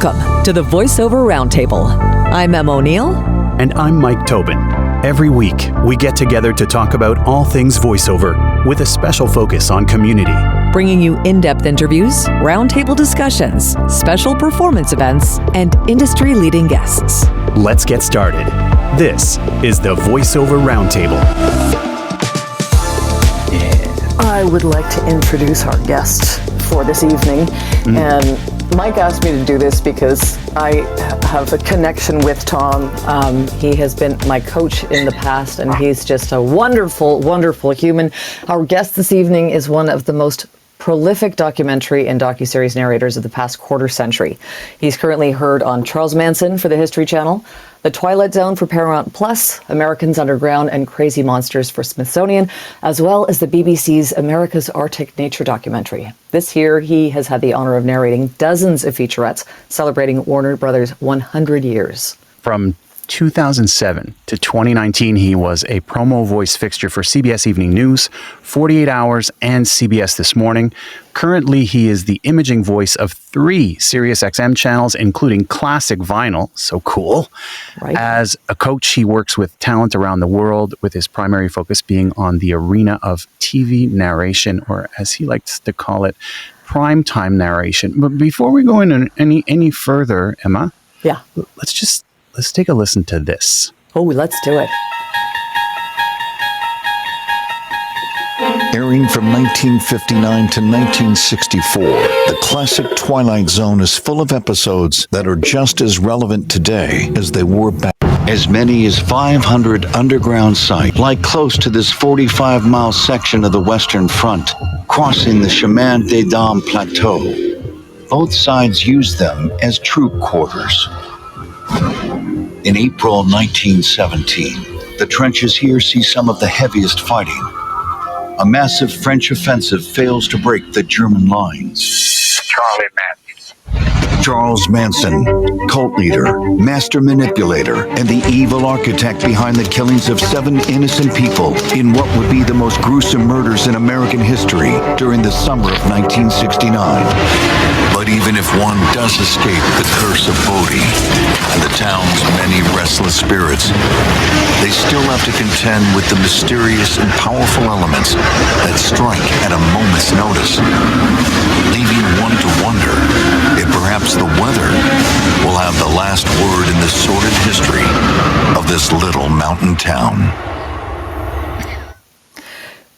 Welcome to the Voiceover Round Table. I'm Em O'Neill. And I'm Mike Tobin. Every week, we get together to talk about all things voiceover with a special focus on community. Bringing you in-depth interviews, roundtable discussions, special performance events, and industry-leading guests. Let's get started. This is the Voiceover Round Table. I would like to introduce our guest for this evening. And Mike asked me to do this because I have a connection with Thom. He has been my coach in the past, and he's just a wonderful, wonderful human. Our guest this evening is one of the most prolific documentary and docuseries narrators of the past quarter century. He's currently heard on Charles Manson for the History Channel, The Twilight Zone for Paramount Plus, Americans Underground, and Crazy Monsters for Smithsonian, as well as the BBC's America's Arctic Nature documentary. This year, he has had the honor of narrating dozens of featurettes celebrating Warner Brothers' 100 years. From 2007 to 2019, he was a promo voice fixture for CBS Evening News, 48 Hours, and CBS This Morning. Currently, he is the imaging voice of 3 SiriusXM channels, including classic vinyl. So cool. Right. As a coach, he works with talent around the world, with his primary focus being on the arena of TV narration, or as he likes to call it, primetime narration. But before we go into any further, Emma, let's take a listen to this. Oh, let's do it. Airing from 1959 to 1964, the classic Twilight Zone is full of episodes that are just as relevant today as they were back. As many as 500 underground sites lie close to this 45-mile section of the Western Front, crossing the Chemin des Dames Plateau. Both sides use them as troop quarters. In April 1917, the trenches here see some of the heaviest fighting. A massive French offensive fails to break the German lines. Charles Manson, cult leader, master manipulator, and the evil architect behind the killings of 7 innocent people in what would be the most gruesome murders in American history during the summer of 1969. But even if one does escape the curse of Bodhi and the town's many restless spirits, they still have to contend with the mysterious and powerful elements that strike at a moment's notice, leaving one to wonder if perhaps the weather will have the last word in the sordid history of this little mountain town.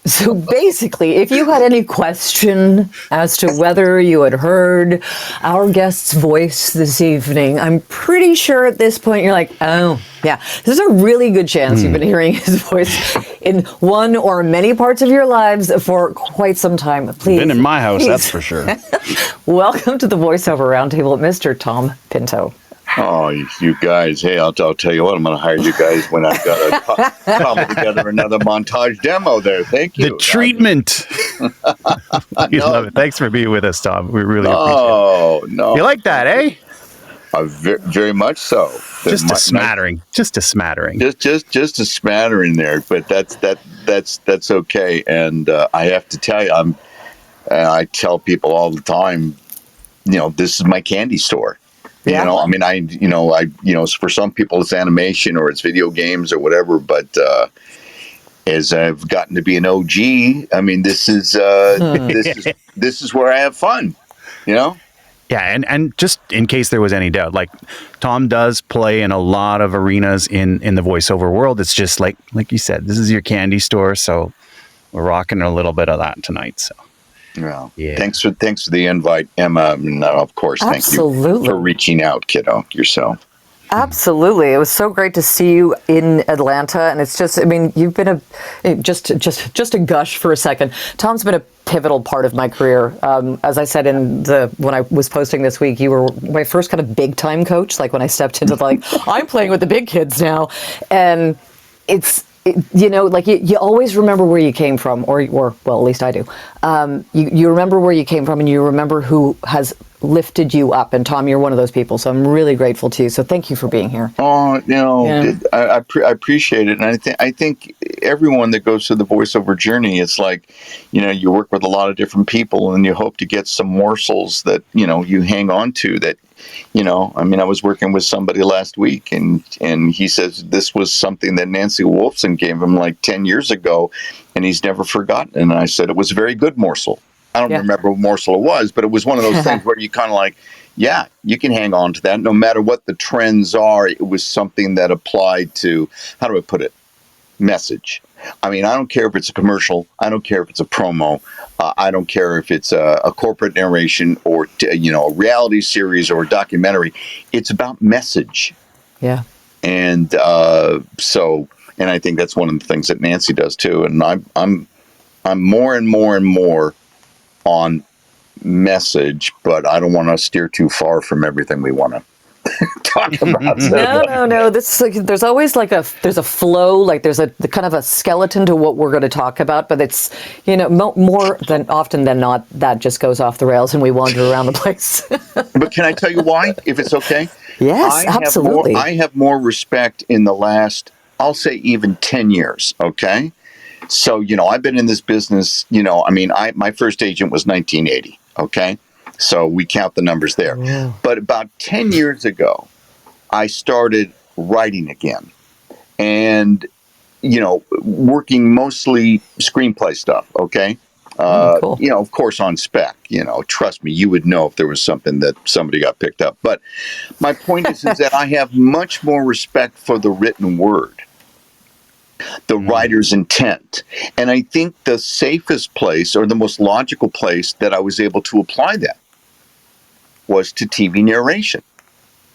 So basically, if you had any question as to whether you had heard our guest's voice this evening, I'm pretty sure at this point you're like, oh, yeah, there's a really good chance you've been hearing his voice in one or many parts of your lives for quite some time. Please. Been in my house, that's for sure. Welcome to the Voiceover Roundtable, Mr. Thom Pinto. Oh, you guys. Hey, I'll tell you what, I'm going to hire you guys when I've got to cobble together another montage demo there. Thank you. The treatment. We love it. Thanks for being with us, Thom. We really appreciate it. Oh, no. You like that, eh? Very much so. Just a smattering. Just a smattering. Just a smattering there, but that's okay. And I have to tell you, I tell people all the time, this is my candy store. Yeah. For some people it's animation or it's video games or whatever, but as I've gotten to be an OG, this is this is where I have fun, Yeah, and just in case there was any doubt, like Thom does play in a lot of arenas in the voiceover world. It's just like you said, this is your candy store, so we're rocking a little bit of that tonight. So. Well, yeah. Thanks for the invite, Emma, and of course, Absolutely. Thank you for reaching out, kiddo, yourself. Absolutely. It was so great to see you in Atlanta, and it's just, you've been just a gush for a second. Thom's been a pivotal part of my career. As I said when I was posting this week, you were my first kind of big time coach, like when I stepped into I'm playing with the big kids now, and you always remember where you came from, or well, at least I do. You remember where you came from, and you remember who has lifted you up. And Thom, you're one of those people, so I'm really grateful to you. So thank you for being here. Oh, I appreciate it, and I think everyone that goes through the voiceover journey, it's like, you work with a lot of different people, and you hope to get some morsels that you hang on to. That, I was working with somebody last week, and he says this was something that Nancy Wolfson gave him like 10 years ago, and he's never forgotten. And I said it was a very good morsel. I don't remember what morsel it was, but it was one of those things where you kind of like, yeah, you can hang on to that. No matter what the trends are, it was something that applied to, how do I put it, message. I don't care if it's a commercial. I don't care if it's a promo. I don't care if it's a corporate narration or, a reality series or a documentary. It's about message. Yeah. And and I think that's one of the things that Nancy does too. And I'm more and more and more on message, but I don't want to steer too far from everything we want to talk about. No. There's always there's a flow, like there's a kind of a skeleton to what we're going to talk about, but it's, more than often than not, that just goes off the rails and we wander around the place. But can I tell you why, if it's okay? Yes, absolutely. I have more respect in the last, I'll say even 10 years, okay? So, I've been in this business, my first agent was 1980, okay? So we count the numbers there. Yeah. But about 10 years ago, I started writing again and, working mostly screenplay stuff, okay? Cool. Of course on spec, trust me, you would know if there was something that somebody got picked up. But my point is that I have much more respect for the written word, the writer's intent. And I think the safest place or the most logical place that I was able to apply that was to TV narration.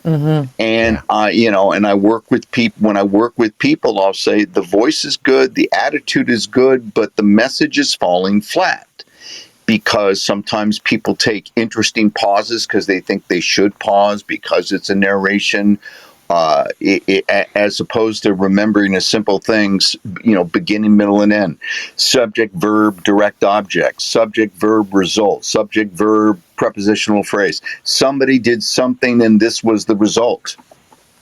Mm-hmm. And and I work with people. When I work with people, I'll say the voice is good, the attitude is good, but the message is falling flat because sometimes people take interesting pauses because they think they should pause because it's a narration. As opposed to remembering a simple things, beginning, middle, and end. Subject, verb, direct object. Subject, verb, result. Subject, verb, prepositional phrase. Somebody did something and this was the result.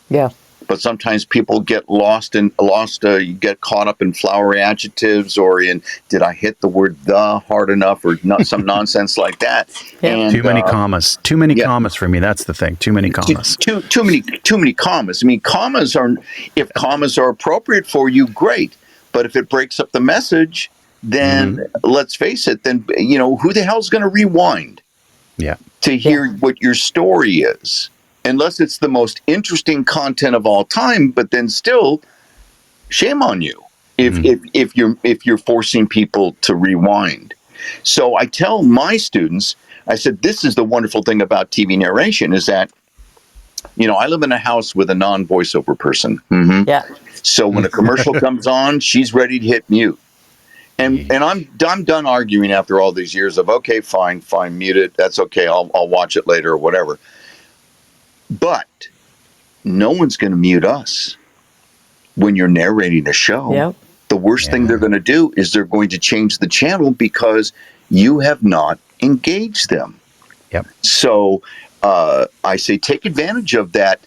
Yeah. But sometimes people get you get caught up in flowery adjectives or in, did I hit the word the hard enough or not, some nonsense like that. Yeah. And, Too many commas. Too many commas for me. That's the thing. Too many commas. Too many commas. If commas are appropriate for you, great. But if it breaks up the message, then let's face it, then, who the hell's going to rewind to hear what your story is? Unless it's the most interesting content of all time, but then still, shame on you if you're forcing people to rewind. So I tell my students, I said, this is the wonderful thing about TV narration is that, I live in a house with a non-voiceover person. Mm-hmm. Yeah. So when a commercial comes on, she's ready to hit mute. And I'm done arguing after all these years of, okay, fine, mute it. That's okay. I'll watch it later or whatever. But no one's going to mute us when you're narrating a show. Yep. The worst thing they're going to do is they're going to change the channel because you have not engaged them. Yep. So I say take advantage of that.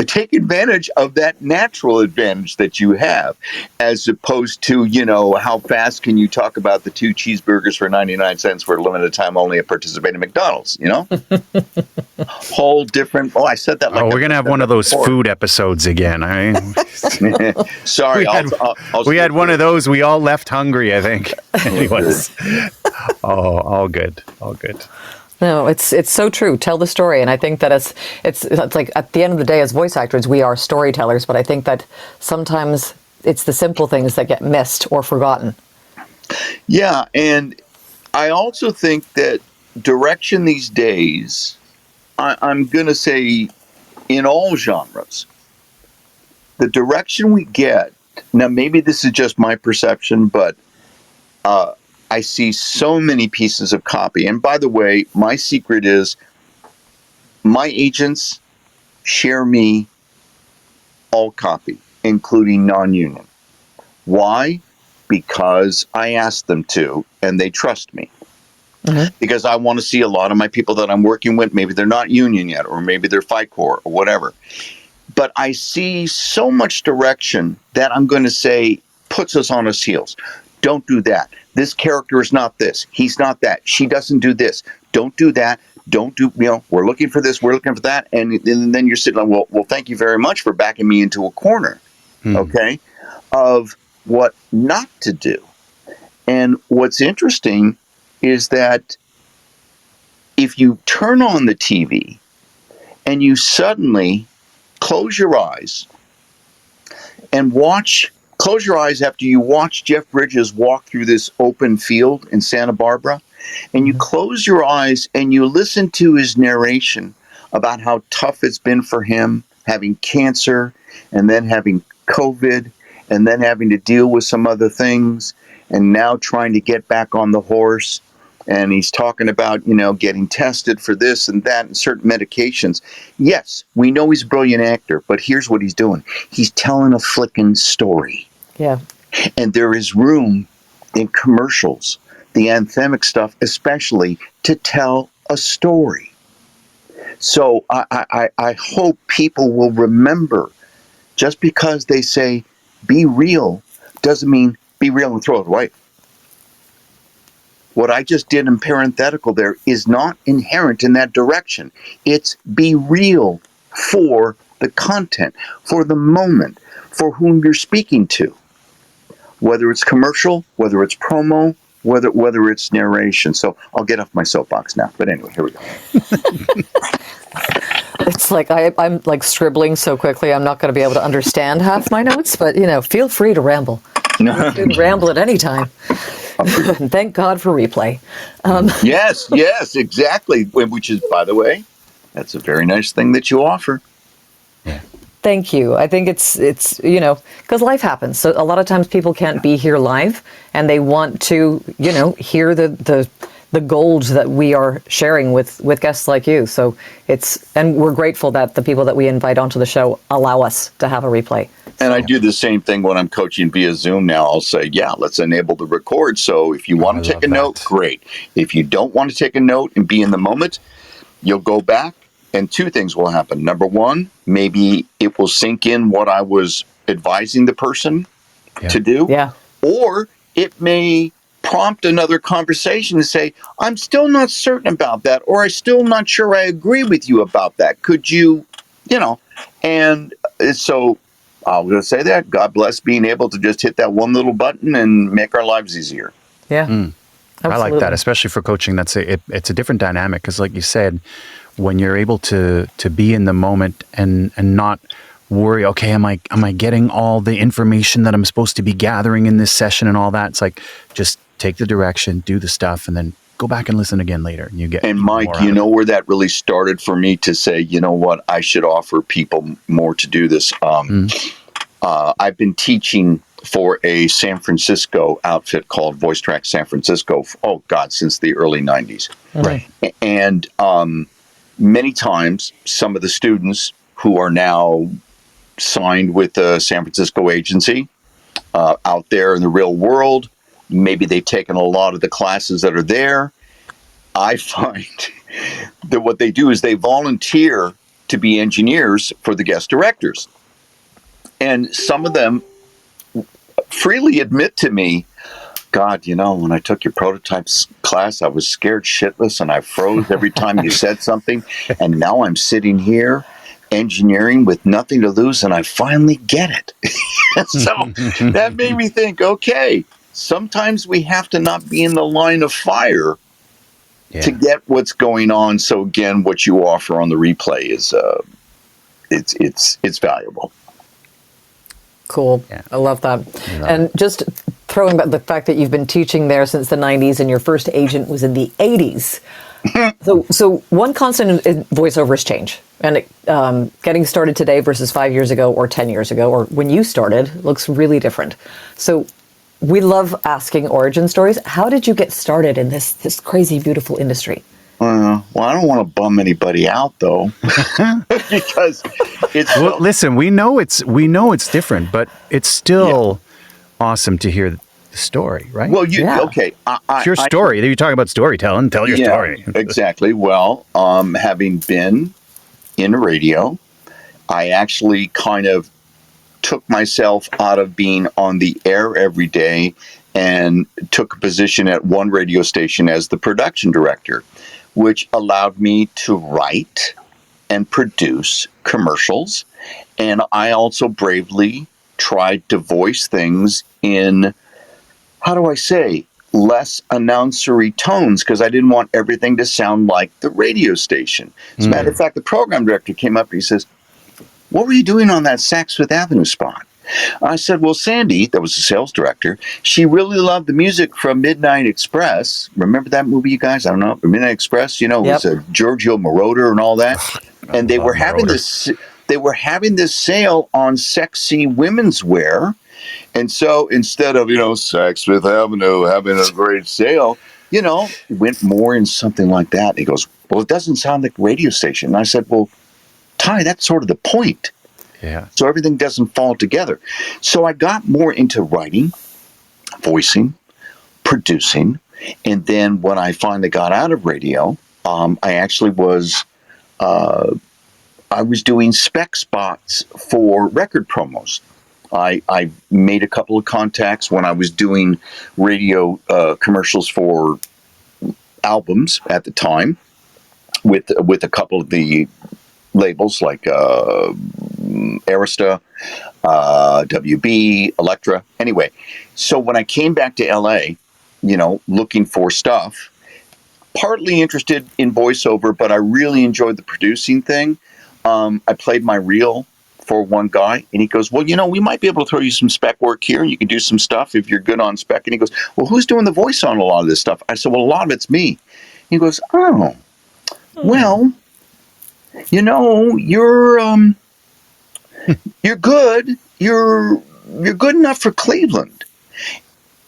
Take advantage of that natural advantage that you have, as opposed to, how fast can you talk about the 2 cheeseburgers for 99 cents for a limited time only at participating McDonald's, Whole different, I said that like we're going to have one of those food episodes again. Sorry. We had one of those. We all left hungry, I think. Anyways. All good. No, it's so true. Tell the story, and I think that it's like at the end of the day, as voice actors, we are storytellers. But I think that sometimes it's the simple things that get missed or forgotten. Yeah, and I also think that direction these days, I'm going to say, in all genres, the direction we get. Now, maybe this is just my perception, but I see so many pieces of copy. And by the way, my secret is my agents share me all copy, including non-union. Why? Because I asked them to, and they trust me. because I want to see a lot of my people that I'm working with. Maybe they're not union yet, or maybe they're Fight Corps or whatever. But I see so much direction that I'm going to say puts us on his heels. Don't do that. This character is not this. He's not that. She doesn't do this. Don't do that. Don't do, we're looking for this. We're looking for that. And then you're sitting like, well, thank you very much for backing me into a corner, okay, of what not to do. And what's interesting is that if you turn on the TV and you suddenly close your eyes and close your eyes after you watch Jeff Bridges walk through this open field in Santa Barbara, and you close your eyes and you listen to his narration about how tough it's been for him having cancer and then having COVID and then having to deal with some other things and now trying to get back on the horse. And he's talking about, getting tested for this and that and certain medications. Yes, we know he's a brilliant actor, but here's what he's doing. He's telling a flicking story. Yeah. And there is room in commercials, the anthemic stuff especially, to tell a story. So I hope people will remember, just because they say be real doesn't mean be real and throw it away. What I just did in parenthetical there is not inherent in that direction. It's be real for the content, for the moment, for whom you're speaking to. Whether it's commercial, whether it's promo, whether it's narration. So I'll get off my soapbox now. But anyway, here we go. It's like I'm like scribbling so quickly I'm not going to be able to understand half my notes, but feel free to ramble. Feel free to ramble at any time. Thank God for replay. Yes, exactly. Which is, by the way, that's a very nice thing that you offer. Yeah. Thank you. I think it's because life happens. So a lot of times people can't be here live, and they want to hear the gold that we are sharing with guests like you. So and we're grateful that the people that we invite onto the show allow us to have a replay. And I do the same thing when I'm coaching via Zoom now. I'll say, let's enable the record. So if you want to take a note, great. If you don't want to take a note and be in the moment, you'll go back and two things will happen. Number one, maybe it will sink in what I was advising the person to do. Yeah. Or it may prompt another conversation to say, I'm still not certain about that, or I'm still not sure I agree with you about that. Could you, and so I'm going to say that. God bless being able to just hit that one little button and make our lives easier. Yeah. I like that, especially for coaching. It's a different dynamic because, like you said, when you're able to be in the moment and not worry, okay, am I getting all the information that I'm supposed to be gathering in this session and all that? It's like, just take the direction, do the stuff, and then go back and listen again later. And you get. And Mike, where that really started for me to say, you know what, I should offer people more to do this. I've been teaching for a San Francisco outfit called Voice Track San Francisco. Since the early 90s. Right. And many times, some of the students who are now signed with the San Francisco agency out there in the real world, maybe they've taken a lot of the classes that are there. I find that what they do is they volunteer to be engineers for the guest directors. And some of them freely admit to me, God, when I took your prototypes class, I was scared shitless and I froze every time you said something. And now I'm sitting here engineering with nothing to lose and I finally get it. So that made me think, okay, sometimes we have to not be in the line of fire to get what's going on. So again, what you offer on the replay is it's valuable. Cool. Yeah. I love that. And just throwing back the fact that you've been teaching there since the 90s and your first agent was in the 80s. So one constant in voiceover is change. And getting started today versus 5 years ago or 10 years ago or when you started looks really different. So we love asking origin stories. How did you get started in this crazy, beautiful industry? Well, I don't want to bum anybody out though, because it's. Well, listen, we know it's different, but it's still awesome to hear the story, right? Well, Yeah. okay. It's your story. You're talking about storytelling. Tell your story. Exactly. Well, having been in radio, I actually kind of took myself out of being on the air every day and took a position at one radio station as the production director, which allowed me to write and produce commercials. And I also bravely tried to voice things in, how do I say, less announcery tones, because I didn't want everything to sound like the radio station. As a matter of fact, the program director came up and he says, "What were you doing on that Saks Fifth Avenue spot?" I said, "Well, Sandy," that was the sales director, "she really loved the music from Midnight Express." Remember that movie, you guys? I don't know. Midnight Express, it was Giorgio Moroder and all that. And they were having this sale on sexy women's wear. And so instead of, Saks Fifth Avenue having a great sale, it went more in something like that. And he goes, "Well, it doesn't sound like a radio station." And I said, "Well, Ty, that's sort of the point." Yeah. So everything doesn't fall together. So I got more into writing, voicing, producing. And then when I finally got out of radio, I actually was doing spec spots for record promos. I made a couple of contacts when I was doing radio commercials for albums at the time with a couple of the labels like Arista, WB, Elektra. Anyway, so when I came back to LA, looking for stuff, partly interested in voiceover, but I really enjoyed the producing thing. I played my reel for one guy, and he goes, "Well, we might be able to throw you some spec work here. You can do some stuff if you're good on spec." And he goes, "Well, who's doing the voice on a lot of this stuff?" I said, "Well, a lot of it's me." He goes, "Oh, well, you're good. You're good enough for Cleveland."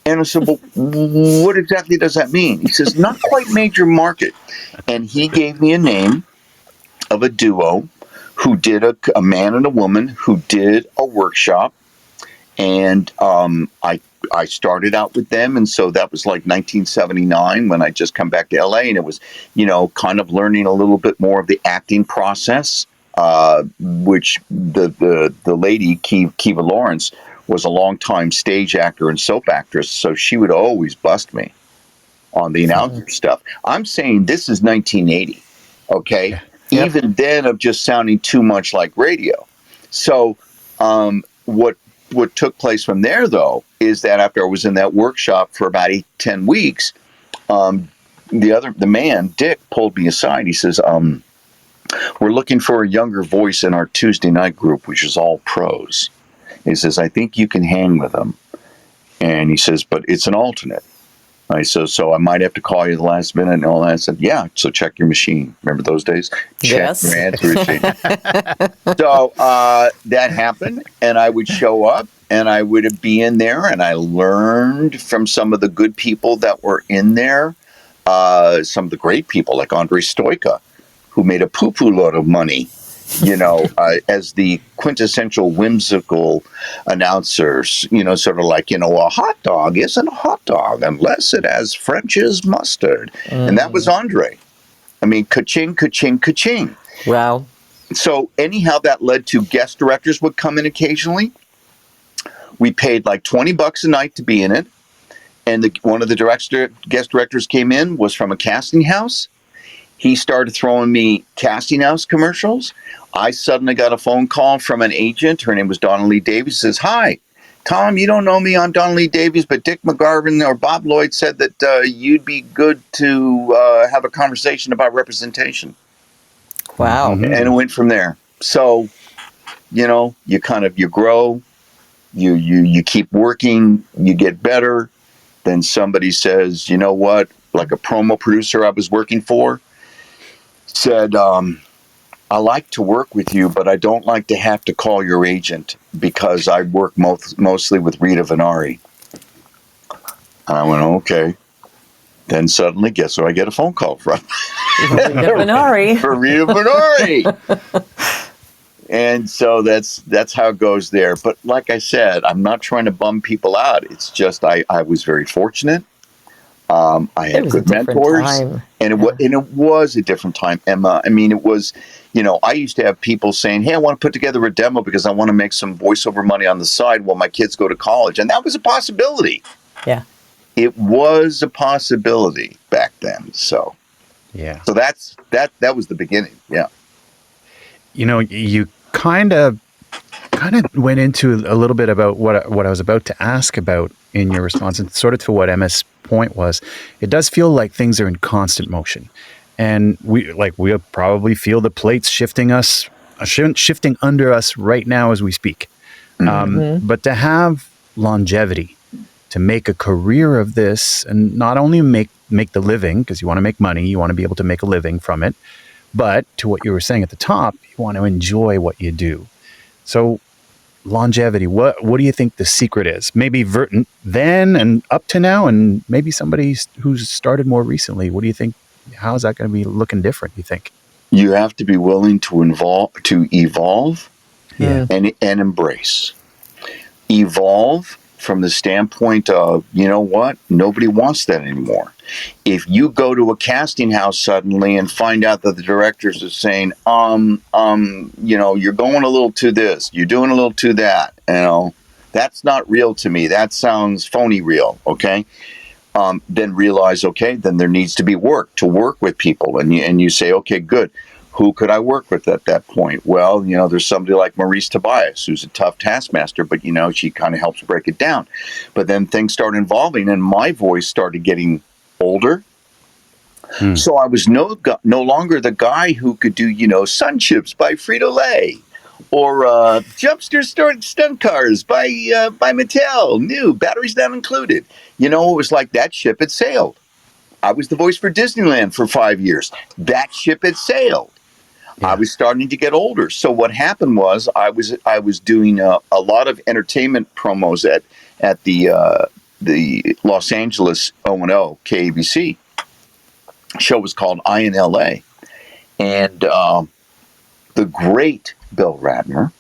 And I said, "Well, what exactly does that mean?" He says, "Not quite major market." And he gave me a name of a duo who did a man and a woman who did a workshop. And I started out with them. And so that was like 1979 when I just come back to LA. And it was, kind of learning a little bit more of the acting process, which the lady, Kiva Lawrence, was a longtime stage actor and soap actress. So she would always bust me on the announcer stuff. I'm saying this is 1980, okay? Yeah. Yep. Even then of just sounding too much like radio. So what took place from there, though, is that after I was in that workshop for about 10 weeks, the man, Dick, pulled me aside. He says, "We're looking for a younger voice in our Tuesday night group, which is all pros." He says, "I think you can hang with them." And he says, "But it's an alternate." I said, "So I might have to call you the last minute and all that." I said, "Yeah, so check your machine." Remember those days? Check Yes. your answer machine. So that happened, and I would show up, and I would be in there, and I learned from some of the good people that were in there, some of the great people like Andre Stoica, who made a poo-poo load of money, as the quintessential whimsical announcers, sort of like, a hot dog isn't a hot dog unless it has French's mustard. And that was Andre. I mean, ka-ching, ka-ching, ka-ching. Wow. So anyhow, that led to guest directors would come in occasionally. We paid like $20 a night to be in it. And one of the guest directors came in, was from a casting house. He started throwing me casting house commercials. I suddenly got a phone call from an agent. Her name was Donna Lee Davies. Says, "Hi, Tom, you don't know me. I'm Donna Lee Davies, but Dick McGarvin or Bob Lloyd said that you'd be good to have a conversation about representation." Wow. And it went from there. So, you grow, you keep working, you get better. Then somebody says, "You know what?" Like a promo producer I was working for said, "I like to work with you, but I don't like to have to call your agent because I work mostly with Rita Venari." And I went, "Okay." Then suddenly, guess who I get a phone call from? Venari. For Rita Venari. And so that's how it goes there. But like I said, I'm not trying to bum people out. It's just I was very fortunate. I It had was a good different mentors, time. and it was a different time, Emma. I mean, it was, I used to have people saying, "Hey, I want to put together a demo because I want to make some voiceover money on the side while my kids go to college," and that was a possibility. Yeah. It was a possibility back then. So Yeah. that was the beginning. Yeah. You kind of went into a little bit about what I was about to ask about in your response, and sort of to what Emma's point was. It does feel like things are in constant motion, and we'll probably feel the plates shifting under us right now as we speak. But to have longevity, to make a career of this, and not only make the living, because you want to make money, you want to be able to make a living from it, but to what you were saying at the top, you want to enjoy what you do. So longevity, what do you think the secret is? Maybe then and up to now, and maybe somebody who's started more recently. What do you think? How is that going to be looking different, you think? You have to be willing to evolve Yeah. and embrace. Evolve from the standpoint of, you know what? Nobody wants that anymore. If you go to a casting house suddenly and find out that the directors are saying, you're going a little to this, you're doing a little to that, that's not real to me. That sounds phony real, okay? Then realize, okay, then there needs to be work with people. And you say, okay, good. Who could I work with at that point? Well, there's somebody like Maurice Tobias, who's a tough taskmaster, but, she kind of helps break it down. But then things start evolving, and my voice started getting older. So I was no longer the guy who could do, Sun Chips by Frito-Lay, or Jumpster Stunt Cars by Mattel, new, batteries not included. It was like that ship had sailed. I was the voice for Disneyland for 5 years. That ship had sailed. I was starting to get older. So what happened was I was doing a lot of entertainment promos at the Los Angeles O&O KABC. Show was called INLA. And the great Bill Ratner,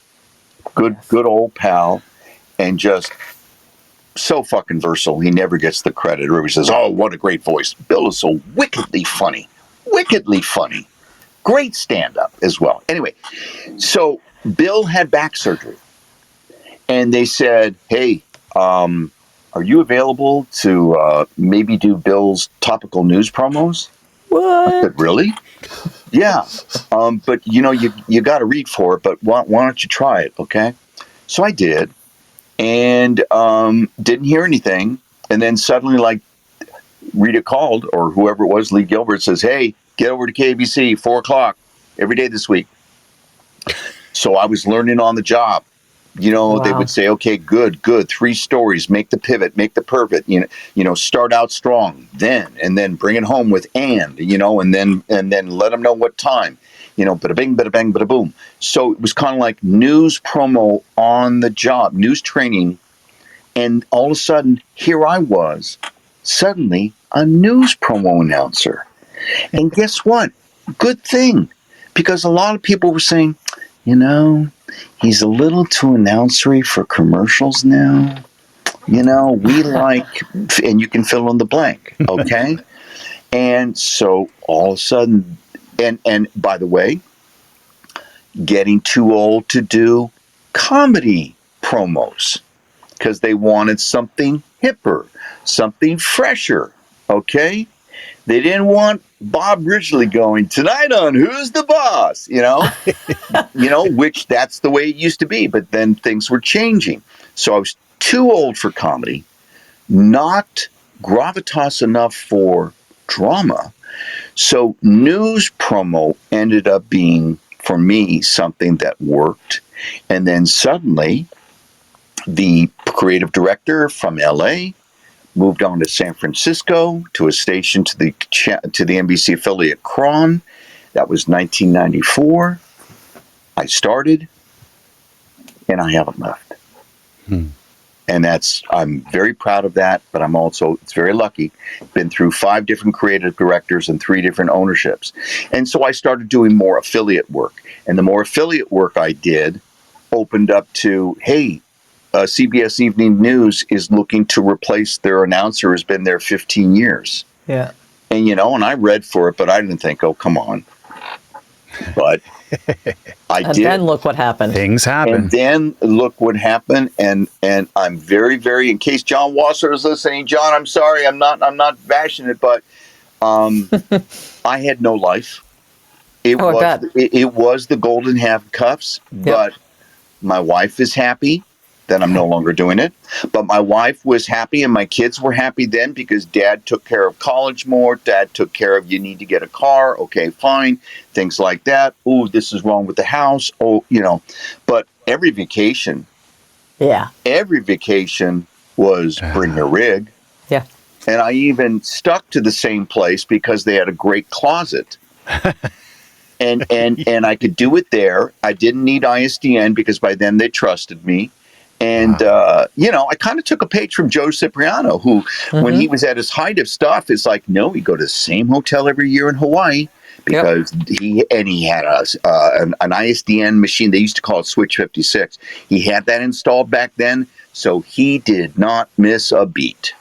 good old pal, and just so fucking versatile. He never gets the credit. Everybody says, "Oh, what a great voice." Bill is so wickedly funny. Great stand-up as well. Anyway, so Bill had back surgery, and they said, "Hey, are you available to maybe do Bill's topical news promos?" What? I said, "Really?" "Yeah, but you got to read for it. But why don't you try it? Okay?" So I did, and didn't hear anything, and then suddenly, like, Rita called, or whoever it was, Lee Gilbert, says, "Hey, get over to KBC, 4 o'clock every day this week." So I was learning on the job. They would say, "Okay, good, 3 stories, make the pivot, make the pivot, start out strong, and then bring it home with and then let them know what time, bada bing, bada bang, bada boom." So it was kind of like news promo on the job, news training. And all of a sudden, here I was, suddenly a news promo announcer. And guess what? Good thing, because a lot of people were saying, he's a little too announcery for commercials now. We like, and you can fill in the blank, okay? And so all of a sudden, and by the way, getting too old to do comedy promos, because they wanted something hipper, something fresher, okay? They didn't want Bob Ridgely going, "Tonight on Who's the Boss?" Which that's the way it used to be. But then things were changing. So I was too old for comedy, not gravitas enough for drama. So news promo ended up being, for me, something that worked. And then suddenly, the creative director from LA moved on to San Francisco to a station to the NBC affiliate Kron. That was 1994. I started, and I haven't left. And I'm very proud of that, but it's very lucky. Been through 5 different creative directors and 3 different ownerships. And so I started doing more affiliate work. And the more affiliate work I did opened up to, hey, CBS Evening News is looking to replace their announcer who's been there 15 years. Yeah. And, and I read for it, but I didn't think, oh, come on. But I And did. then look what happened. Things happen. And then look what happened. And I'm very, very, in case John Wasser is listening, John, I'm sorry, I'm not bashing it, but I had no life. It was the golden handcuffs, but my wife is happy that I'm no longer doing it. But my wife was happy and my kids were happy then because Dad took care of college more. Dad took care of, you need to get a car. Okay, fine. Things like that. Ooh, this is wrong with the house. Oh, but every vacation was bring a rig. Yeah. And I even stuck to the same place because they had a great closet. And I could do it there. I didn't need ISDN because by then they trusted me. And, I kind of took a page from Joe Cipriano, who, when he was at his height of stuff, is like, no, he'd go to the same hotel every year in Hawaii because he had an ISDN machine. They used to call it Switch 56. He had that installed back then, so he did not miss a beat.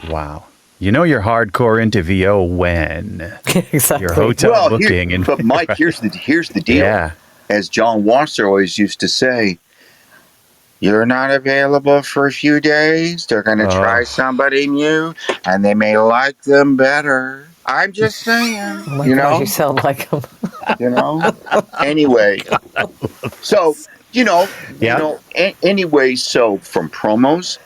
Wow. You're hardcore into VO when exactly. your hotel booking. But Mike, here's the deal. Yeah. As John Wasser always used to say, you're not available for a few days. They're going to try somebody new, and they may like them better. I'm just saying. Oh my God, you sound like him. Anyway, so anyway, so from promos.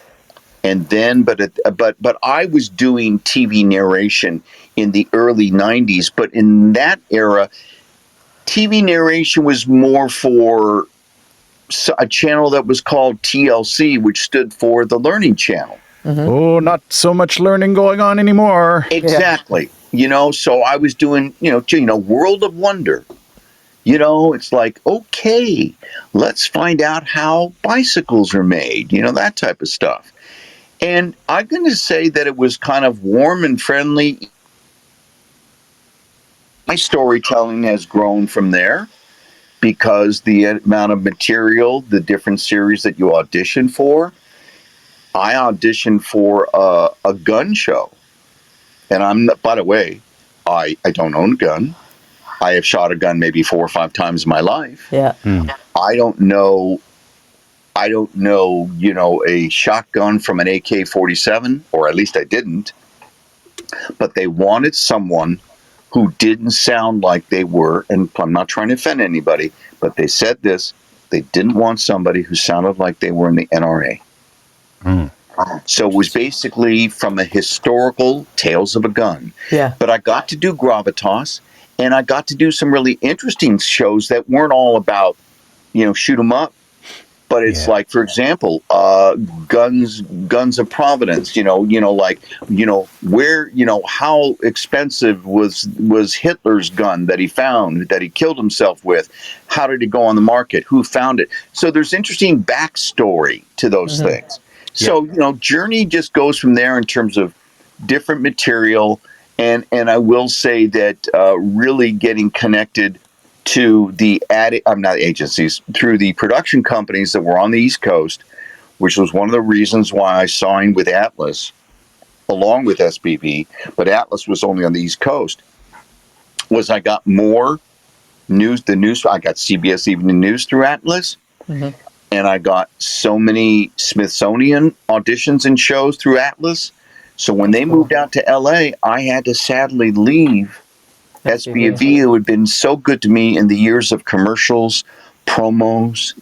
And then, but I was doing TV narration in the early 90s. But in that era, TV narration was more for a channel that was called TLC, which stood for the Learning Channel. Mm-hmm. Oh, not so much learning going on anymore. Exactly. So I was doing, World of Wonder. It's like, okay, let's find out how bicycles are made, that type of stuff. And I'm going to say that it was kind of warm and friendly. My storytelling has grown from there because the amount of material, the different series that you audition for. I auditioned for a gun show. And by the way, I don't own a gun. I have shot a gun maybe 4 or 5 times in my life. Yeah. I don't know, a shotgun from an AK-47, or at least I didn't. But they wanted someone who didn't sound like they were, and I'm not trying to offend anybody, but they said this, they didn't want somebody who sounded like they were in the NRA. So it was basically from a historical Tales of a Gun. Yeah. But I got to do gravitas, and I got to do some really interesting shows that weren't all about, shoot 'em up. But it's like, for example, Guns of Providence, where, how expensive was Hitler's gun that he found, that he killed himself with? How did it go on the market? Who found it? So there's interesting backstory to those things. So, Journey just goes from there in terms of different material. And I will say that really getting connected to not agencies, through the production companies that were on the East Coast, which was one of the reasons why I signed with Atlas, along with SBV, but Atlas was only on the East Coast, was I got more news. I got CBS Evening News through Atlas, and I got so many Smithsonian auditions and shows through Atlas. So when they moved out to LA, I had to sadly leave SBV, who had been so good to me in the years of commercials, promos,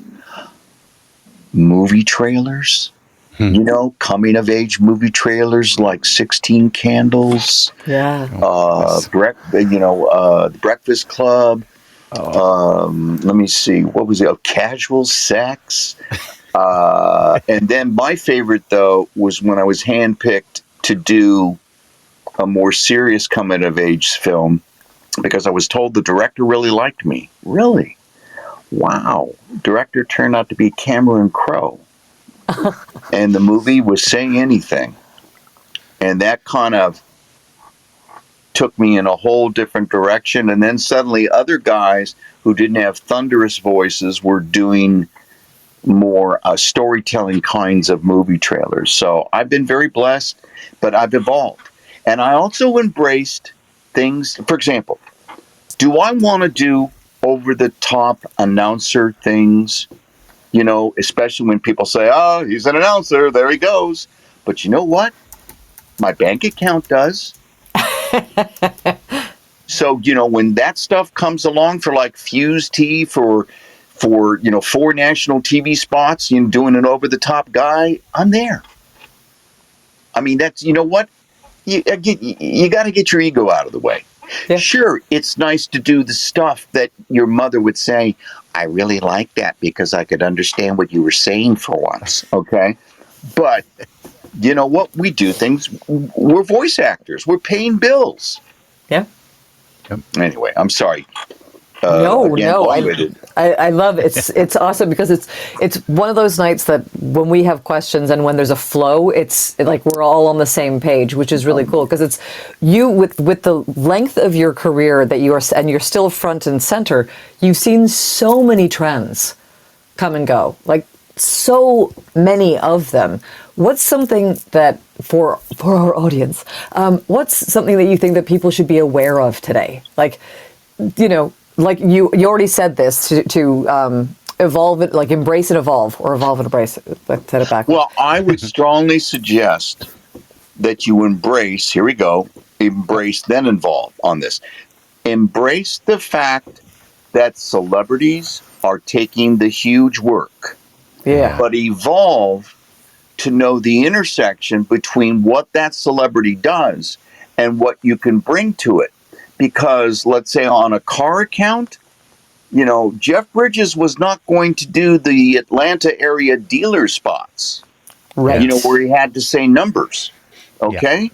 movie trailers, coming of age movie trailers like 16 Candles, The Breakfast Club. Let me see, what was it? Casual Sex. And then my favorite, though, was when I was handpicked to do a more serious coming of age film, because I was told the director really liked me. Really? Wow. Director turned out to be Cameron Crowe. and the movie was Say Anything. And that kind of took me in a whole different direction. And then suddenly other guys who didn't have thunderous voices were doing more storytelling kinds of movie trailers. So I've been very blessed, but I've evolved. And I also embraced things, for example, do I want to do over-the-top announcer things? You know, especially when people say, oh, he's an announcer, there he goes. But you know what? My bank account does. So, you know, when that stuff comes along for like Fuse Tea for 4 national TV spots, you know, doing an over-the-top guy, I'm there. I mean, that's, you know what? You got to get your ego out of the way. Yeah. Sure, it's nice to do the stuff that your mother would say, I really like that because I could understand what you were saying for once, okay? But, you know what? We do things, we're voice actors. We're paying bills. Yeah. Anyway, I'm sorry. No, I love it. It's awesome because it's one of those nights that when we have questions and when there's a flow, it's like we're all on the same page, which is really cool because it's you with the length of your career that you are, and you're still front and center. You've seen so many trends come and go, like so many of them. What's something that for our audience, what's something that you think that people should be aware of today? Like, you know. Like you already said this to evolve it, like embrace and evolve, or evolve and embrace. Let's set it back. Well, I would strongly suggest that you embrace. Here we go. Embrace, then evolve on this. Embrace the fact that celebrities are taking the huge work. Yeah. But evolve to know the intersection between what that celebrity does and what you can bring to it. Because, let's say, on a car account, you know, Jeff Bridges was not going to do the Atlanta area dealer spots, right? You know, where he had to say numbers, okay? Yeah.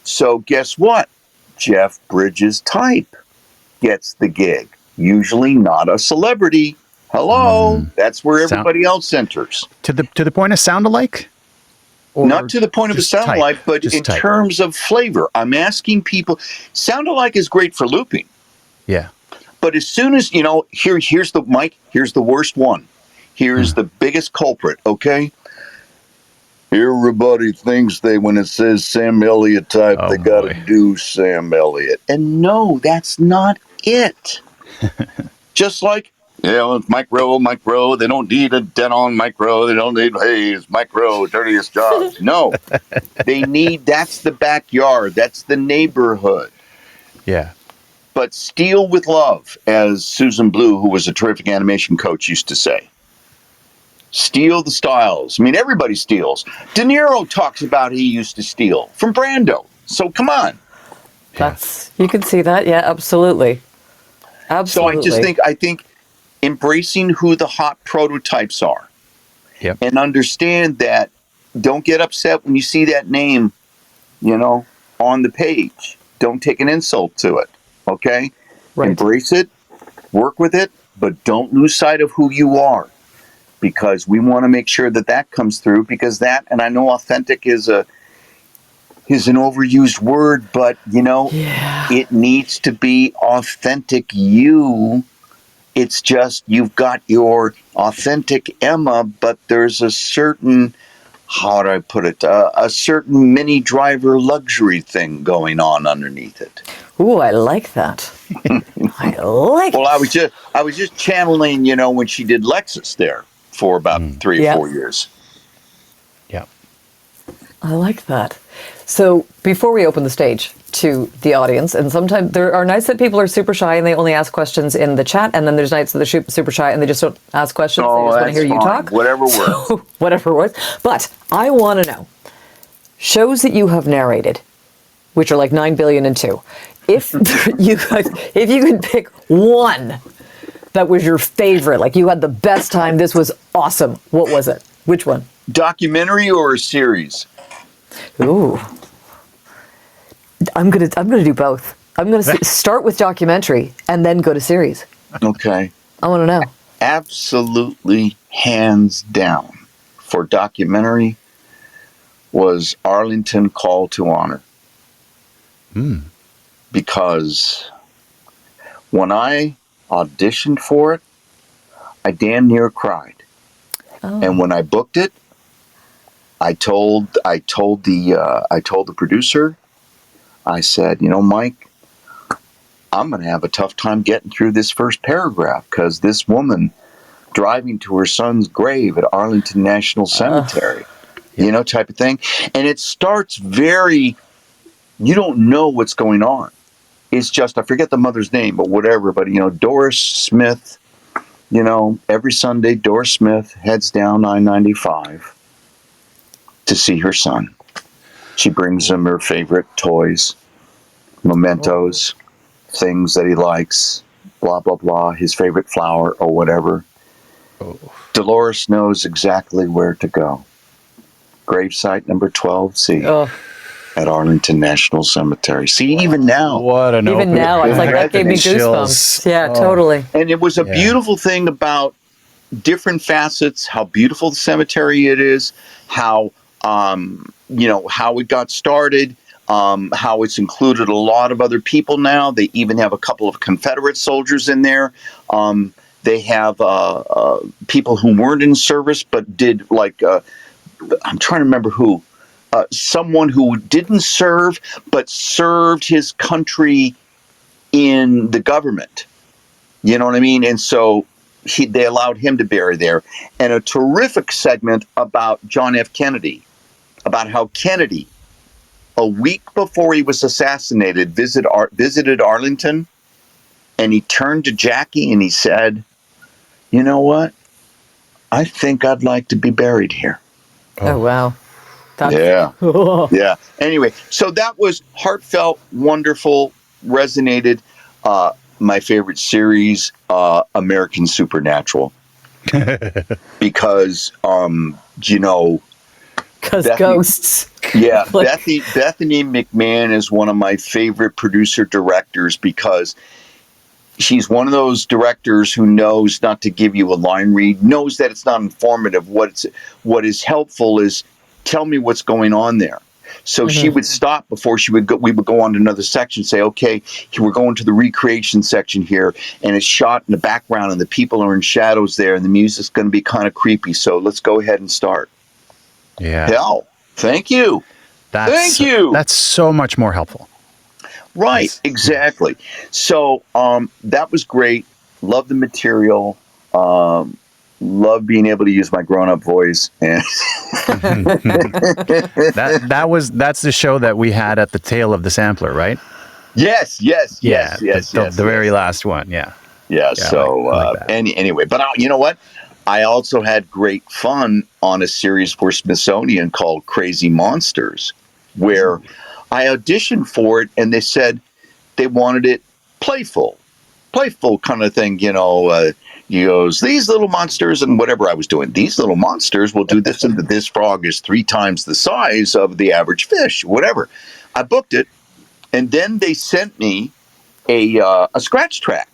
So guess what? Jeff Bridges type gets the gig. Usually not a celebrity. Hello, that's where everybody else enters. To the point of sound alike? Or not to the point of a sound alike, but just in terms of flavor. I'm asking people, sound alike is great for looping. Yeah. But as soon as, you know, here's the Mike, here's the worst one. Here's the biggest culprit, okay? Everybody thinks when it says Sam Elliott type, they got to do Sam Elliott. And no, that's not it. Just like, yeah, it's Mike Rowe. They don't need a dead-on Mike Rowe. They don't need, hey, it's Mike Rowe, dirtiest job. No. That's the backyard. That's the neighborhood. Yeah. But steal with love, as Susan Blue, who was a terrific animation coach, used to say. Steal the styles. I mean, everybody steals. De Niro talks about he used to steal from Brando. So come on. You can see that. Yeah, absolutely. Absolutely. So I think embracing who the hot prototypes are. Yep. And understand that don't get upset when you see that name, you know, on the page. Don't take an insult to it. Okay? Right. Embrace it, work with it, but don't lose sight of who you are. Because we want to make sure that comes through, because and I know authentic is an overused word, but you know, It needs to be authentic you. It's just you've got your authentic Emma, but there's a certain, how do I put it, a certain mini driver luxury thing going on underneath it. Ooh, I like that. Well, I was just channeling, you know, when she did Lexus there for about 3 or 4 years. Yeah. I like that. So before we open the stage to the audience, and sometimes there are nights that people are super shy and they only ask questions in the chat, and then there's nights that they're super shy and they just don't ask questions. They just want to hear you talk. Whatever works. So, whatever works. But I want to know, shows that you have narrated, which are like 9 billion and 2, if you could pick one that was your favorite, like you had the best time, this was awesome, what was it? Which one? Documentary or a series? Ooh. I'm gonna do both. I'm gonna start with documentary and then go to series. Okay. I want to know. Absolutely, hands down, for documentary was Arlington Call to Honor. Because when I auditioned for it, I damn near cried. And when I booked it, I told the producer, I said, Mike, I'm going to have a tough time getting through this first paragraph because this woman driving to her son's grave at Arlington National Cemetery, type of thing. And it starts you don't know what's going on. It's just, I forget the mother's name, but whatever. But, Doris Smith, every Sunday, Doris Smith heads down I-95 to see her son. She brings him her favorite toys, mementos, things that he likes, blah, blah, blah, his favorite flower or whatever. Dolores knows exactly where to go. Gravesite number 12C at Arlington National Cemetery. See, even now. What an Even now, it's like that gave me goosebumps. Yeah, totally. And it was a beautiful thing about different facets, how beautiful the cemetery it is, how, how it got started, how it's included a lot of other people now. They even have a couple of Confederate soldiers in there. They have people who weren't in service but did, I'm trying to remember who. Someone who didn't serve but served his country in the government. You know what I mean? And so they allowed him to bury there. And a terrific segment about John F. Kennedy, about how Kennedy, a week before he was assassinated, visited Arlington, and he turned to Jackie and he said, "You know what? I think I'd like to be buried here." Oh wow. Yeah. Yeah. Anyway, so that was heartfelt, wonderful, resonated. My favorite series, American Supernatural. Because, because ghosts. Yeah. Bethany McMahon is one of my favorite producer directors because she's one of those directors who knows not to give you a line read, knows that it's not informative. What is helpful is tell me what's going on there. So she would stop before we would go on to another section, say, okay, we're going to the recreation section here, and it's shot in the background, and the people are in shadows there, and the music's going to be kind of creepy, so let's go ahead and start. Yeah. Hell, thank you. Thank you. That's so much more helpful. Right, exactly. So that was great. Love the material. Love being able to use my grown-up voice. And that's the show that we had at the tail of the sampler, right? Yes. The very last one. Yeah. So like that. Anyway, but you know what? I also had great fun on a series for Smithsonian called Crazy Monsters, where I auditioned for it, and they said they wanted it playful kind of thing, he goes, these little monsters, and whatever I was doing, these little monsters will do this, and this frog is 3 times the size of the average fish, whatever. I booked it, and then they sent me a scratch track.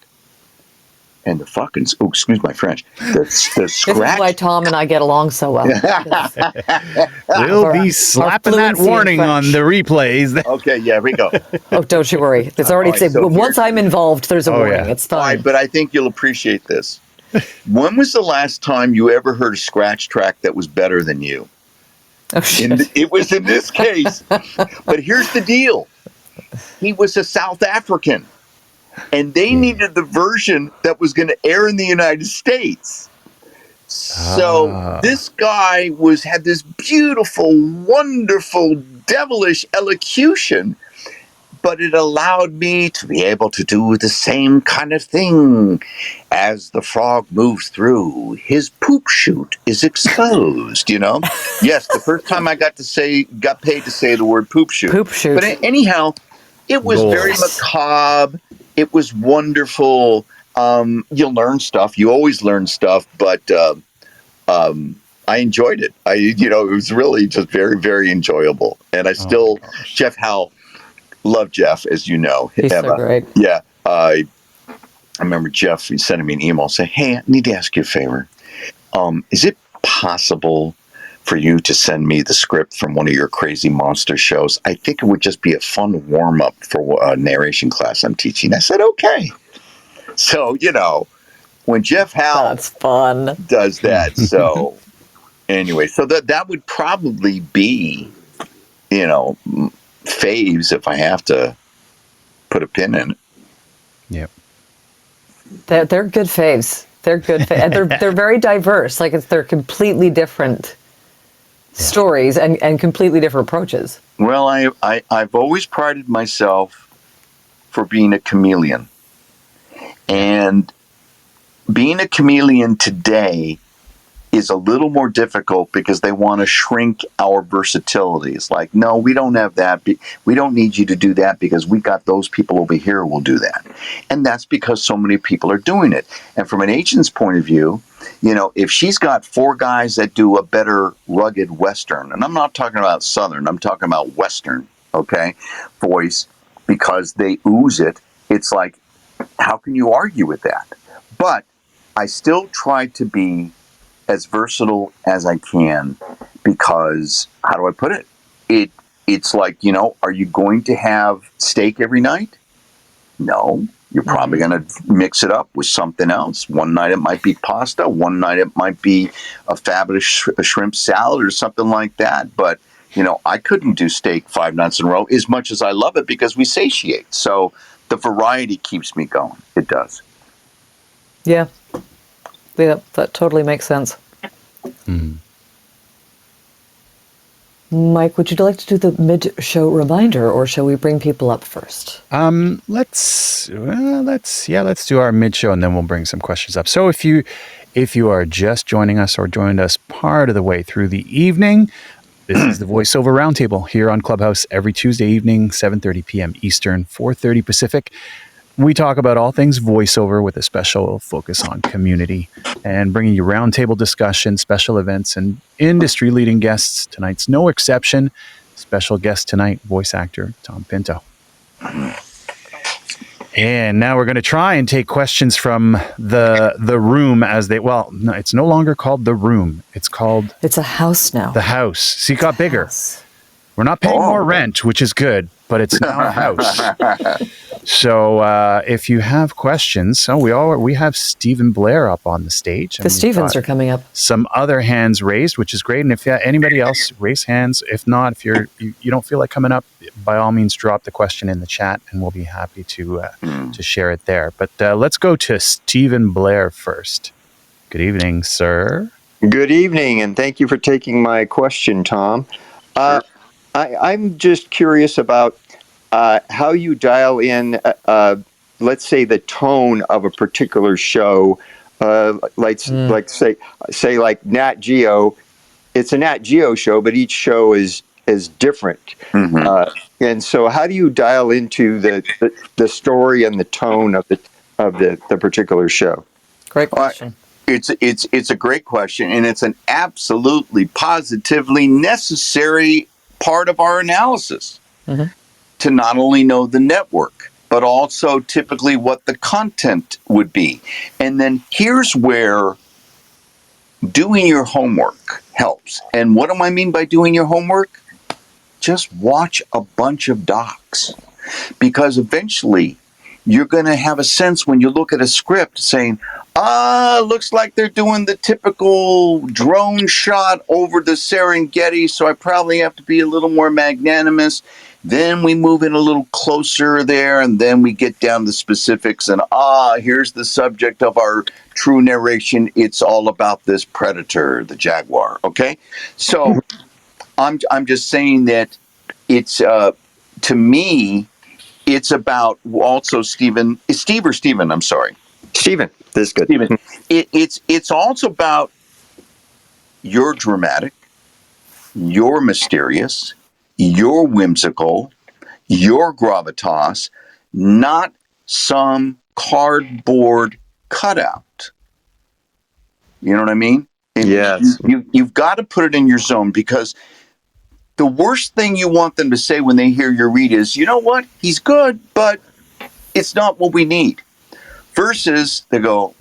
And the fucking, excuse my French, the scratch. This is why Tom and I get along so well. We'll be slapping that warning on the replays. Okay, yeah, we go. Oh, don't you worry. There's already, once I'm involved, there's a warning. Yeah. It's fine. All right, but I think you'll appreciate this. When was the last time you ever heard a scratch track that was better than you? Oh, shit. It was in this case. But here's the deal. He was a South African. And they needed the version that was going to air in the United States. So this guy had this beautiful, wonderful, devilish elocution, but it allowed me to be able to do the same kind of thing. As the frog moves through, his poop chute is exposed, Yes, the first time I got paid to say the word poop chute. Poop chute. But anyhow, it was very macabre. It was wonderful. You learn stuff. You always learn stuff, but I enjoyed it. It was really just very, very enjoyable. And I still, Jeff Howell, love Jeff, as you know. He's so great. Yeah. I remember Jeff sending me an email saying, hey, I need to ask you a favor. Is it possible for you to send me the script from one of your crazy monster shows. I think it would just be a fun warm-up for a narration class I'm teaching. I said, okay. So, when Jeff Howe That's fun. does that, so anyway, so that would probably be, faves if I have to put a pin in it. Yep. They're good faves. They're good. And they're very diverse. Like they're completely different stories and completely different approaches. Well, I've always prided myself for being a chameleon, and being a chameleon today is a little more difficult because they want to shrink our versatility. It's like, no, we don't have that. We don't need you to do that because we got those people over here who will do that. And that's because so many people are doing it. And from an agent's point of view, if she's got 4 guys that do a better rugged Western, and I'm not talking about Southern, I'm talking about Western, okay, voice, because they ooze it, it's like, how can you argue with that? But I still try to be as versatile as I can because, how do I put it? It's like, are you going to have steak every night? No. You're probably going to mix it up with something else. One night it might be pasta. One night it might be a fabulous shrimp salad or something like that. But, I couldn't do steak 5 nights in a row as much as I love it because we satiate. So the variety keeps me going. It does. Yeah. Yeah, that totally makes sense. Mike, would you like to do the mid-show reminder, or shall we bring people up first? Let's do our mid-show, and then we'll bring some questions up. So if you are just joining us or joined us part of the way through the evening, this is the Voiceover Round Table here on Clubhouse every Tuesday evening, 7:30 p.m. Eastern, 4:30 Pacific. We talk about all things voiceover with a special focus on community and bringing you roundtable discussion, special events, and industry-leading guests. Tonight's no exception. Special guest tonight, voice actor Thom Pinto. And now we're going to try and take questions from the room no, it's no longer called the room. It's a house now. The house. See, it got bigger. We're not paying more rent, which is good, but it's now a house. So if you have questions, we have Stephen Blair up on the stage. The Stevens are coming up. Some other hands raised, which is great. And if anybody else, raise hands. If not, if you don't feel like coming up, by all means, drop the question in the chat, and we'll be happy to share it there. But let's go to Stephen Blair first. Good evening, sir. Good evening, and thank you for taking my question, Tom. Sure. I'm just curious about how you dial in, let's say, the tone of a particular show. Like like Nat Geo. It's a Nat Geo show, but each show is different. And so, how do you dial into the story and the tone of the particular show? Great question. It's a great question, and it's an absolutely positively necessary part of our analysis to not only know the network, but also typically what the content would be. And then here's where doing your homework helps. And what do I mean by doing your homework? Just watch a bunch of docs, because eventually you're going to have a sense when you look at a script saying, looks like they're doing the typical drone shot over the Serengeti, so I probably have to be a little more magnanimous. Then we move in a little closer there, and then we get down to specifics, and here's the subject of our true narration. It's all about this predator, the jaguar, okay? So I'm just saying that it's, to me, it's about also Steve or Stephen, I'm sorry. Stephen, this is good. Stephen, it's also about you're dramatic, you're mysterious, you're whimsical, you're gravitas, not some cardboard cutout. You know what I mean? Yes. You've got to put it in your zone, because the worst thing you want them to say when they hear your read is, you know what, he's good, but it's not what we need. Versus they go,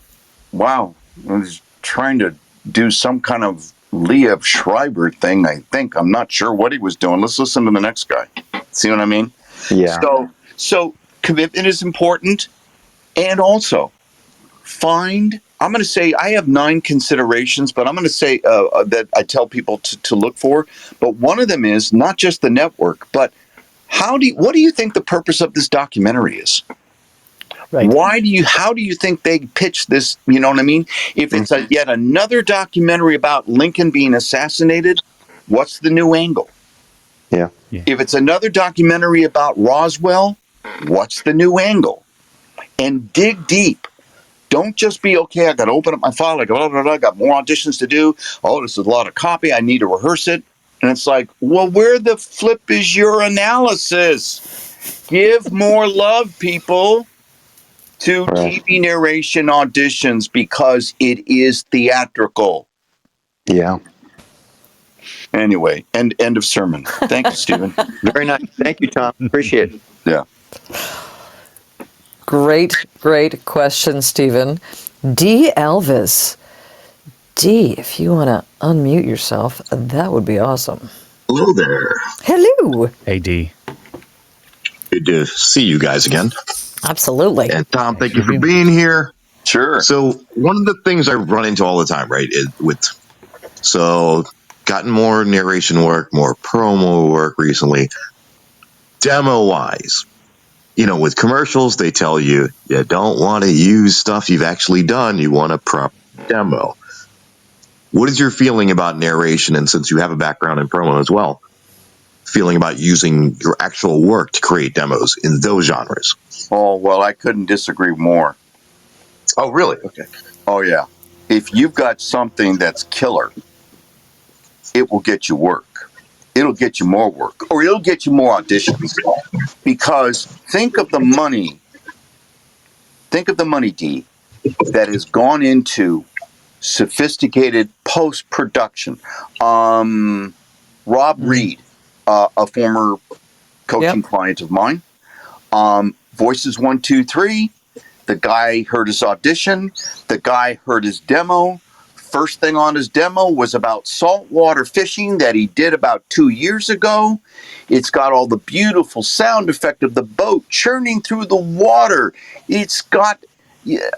wow, I was trying to do some kind of Liev Schreiber thing, I think. I'm not sure what he was doing. Let's listen to the next guy. See what I mean? Yeah. So commitment is important. And also, I'm going to say, I have 9 considerations, but I'm going to say that I tell people to look for. But one of them is not just the network, but what do you think the purpose of this documentary is? Right. How do you think they pitch this? You know what I mean? If it's yet another documentary about Lincoln being assassinated, what's the new angle? Yeah. If it's another documentary about Roswell, what's the new angle? And dig deep. Don't just be, okay, I got to open up my file. I got more auditions to do. Oh, this is a lot of copy. I need to rehearse it. And it's like, well, where the flip is your analysis? Give more love, people, to TV narration auditions because it is theatrical. Yeah. Anyway, end of sermon. Thank you, Stephen. Very nice. Thank you, Tom. Appreciate it. Yeah. Great question, Stephen. D. Elvis. D, if you want to unmute yourself, that would be awesome. Hello there. Hello. AD. Good to see you guys again. Absolutely. And Tom, thank you for being here. Sure. So one of the things I run into all the time, right, is gotten more narration work, more promo work recently. Demo-wise, with commercials, they tell you don't want to use stuff you've actually done. You want a proper demo. What is your feeling about narration? And since you have a background in promo as well, feeling about using your actual work to create demos in those genres? Oh, well, I couldn't disagree more. Oh, really? Okay. Oh, yeah. If you've got something that's killer, it will get you work. It'll get you more work, or it'll get you more auditions. Because think of the money, D, that has gone into sophisticated post-production. Rob Reed, a former coaching client of mine. Voices 1, 2, 3. The guy heard his audition. The guy heard his demo. First thing on his demo was about saltwater fishing that he did about 2 years ago. It's got all the beautiful sound effect of the boat churning through the water. It's got the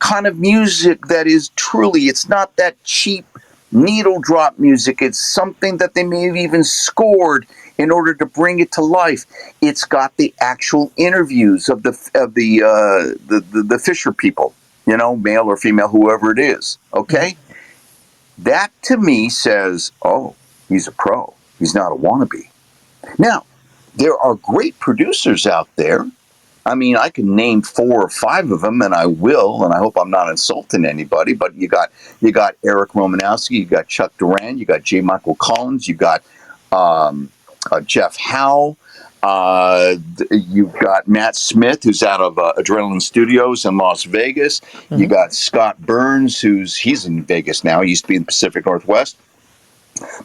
kind of music that is truly, it's not that cheap needle drop music. It's something that they may have even scored in order to bring it to life. It's got the actual interviews of the fisher people, male or female, whoever it is. Okay, that to me says, oh, he's a pro. He's not a wannabe. Now, there are great producers out there. I mean, I can name 4 or 5 of them, and I will, and I hope I'm not insulting anybody. But you got Eric Romanowski, you got Chuck Duran, you got J. Michael Collins, you got Jeff Howe, you've got Matt Smith, who's out of Adrenaline Studios in Las Vegas. Mm-hmm. You got Scott Burns, he's in Vegas now. He used to be in the Pacific Northwest.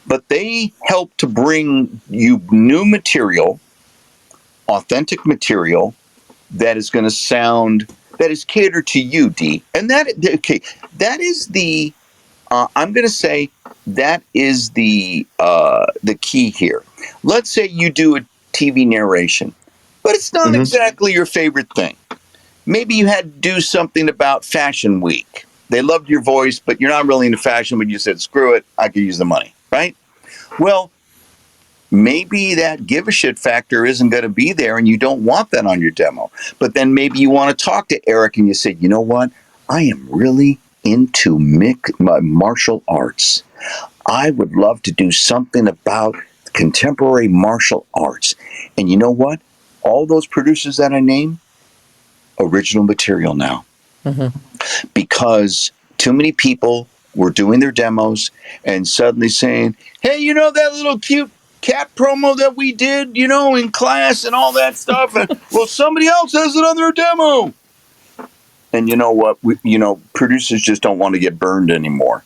But they help to bring you new material, authentic material, that is going to sound, that is catered to you, D. And that is the, I'm going to say that is the key here. Let's say you do a TV narration, but it's not exactly your favorite thing. Maybe you had to do something about Fashion Week. They loved your voice, but you're not really into fashion, but you said, screw it, I could use the money, right? Well, maybe that give a shit factor isn't going to be there and you don't want that on your demo. But then maybe you want to talk to Eric and you say, you know what? I am really into martial arts. I would love to do something about contemporary martial arts. And you know what? All those producers that I named, original material now. Mm-hmm. Because too many people were doing their demos and suddenly saying, hey, that little cute cat promo that we did, in class and all that stuff. Well, somebody else has it on their demo. And you know what? Producers just don't want to get burned anymore.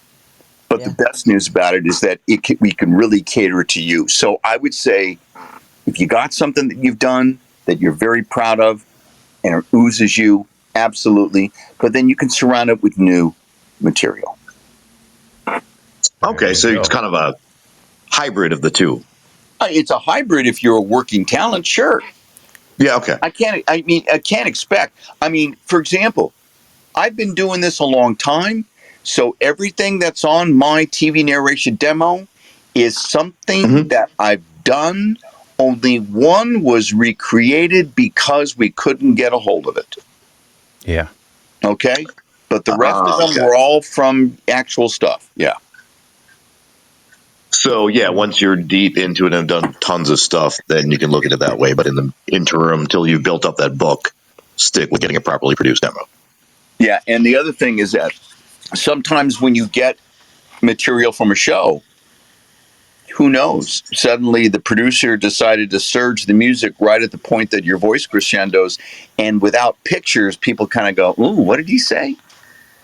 But the best news about it is that we can really cater it to you. So I would say if you got something that you've done that you're very proud of and it oozes you, absolutely. But then you can surround it with new material. Okay, so it's kind of a hybrid of the two. It's a hybrid if you're a working talent, sure. Yeah, okay. I can't expect. I mean, for example, I've been doing this a long time, so everything that's on my TV narration demo is something that I've done. Only one was recreated because we couldn't get a hold of it. Yeah. Okay? But the rest of them Okay. were all from actual stuff. Yeah. So yeah, once you're deep into it and have done tons of stuff, then you can look at it that way. But in the interim, till you've built up that book, stick with getting a properly produced demo. Yeah, and the other thing is that sometimes when you get material from a show, who knows? Suddenly the producer decided to surge the music right at the point that your voice crescendos, and without pictures, people kind of go, "Ooh, what did he say?"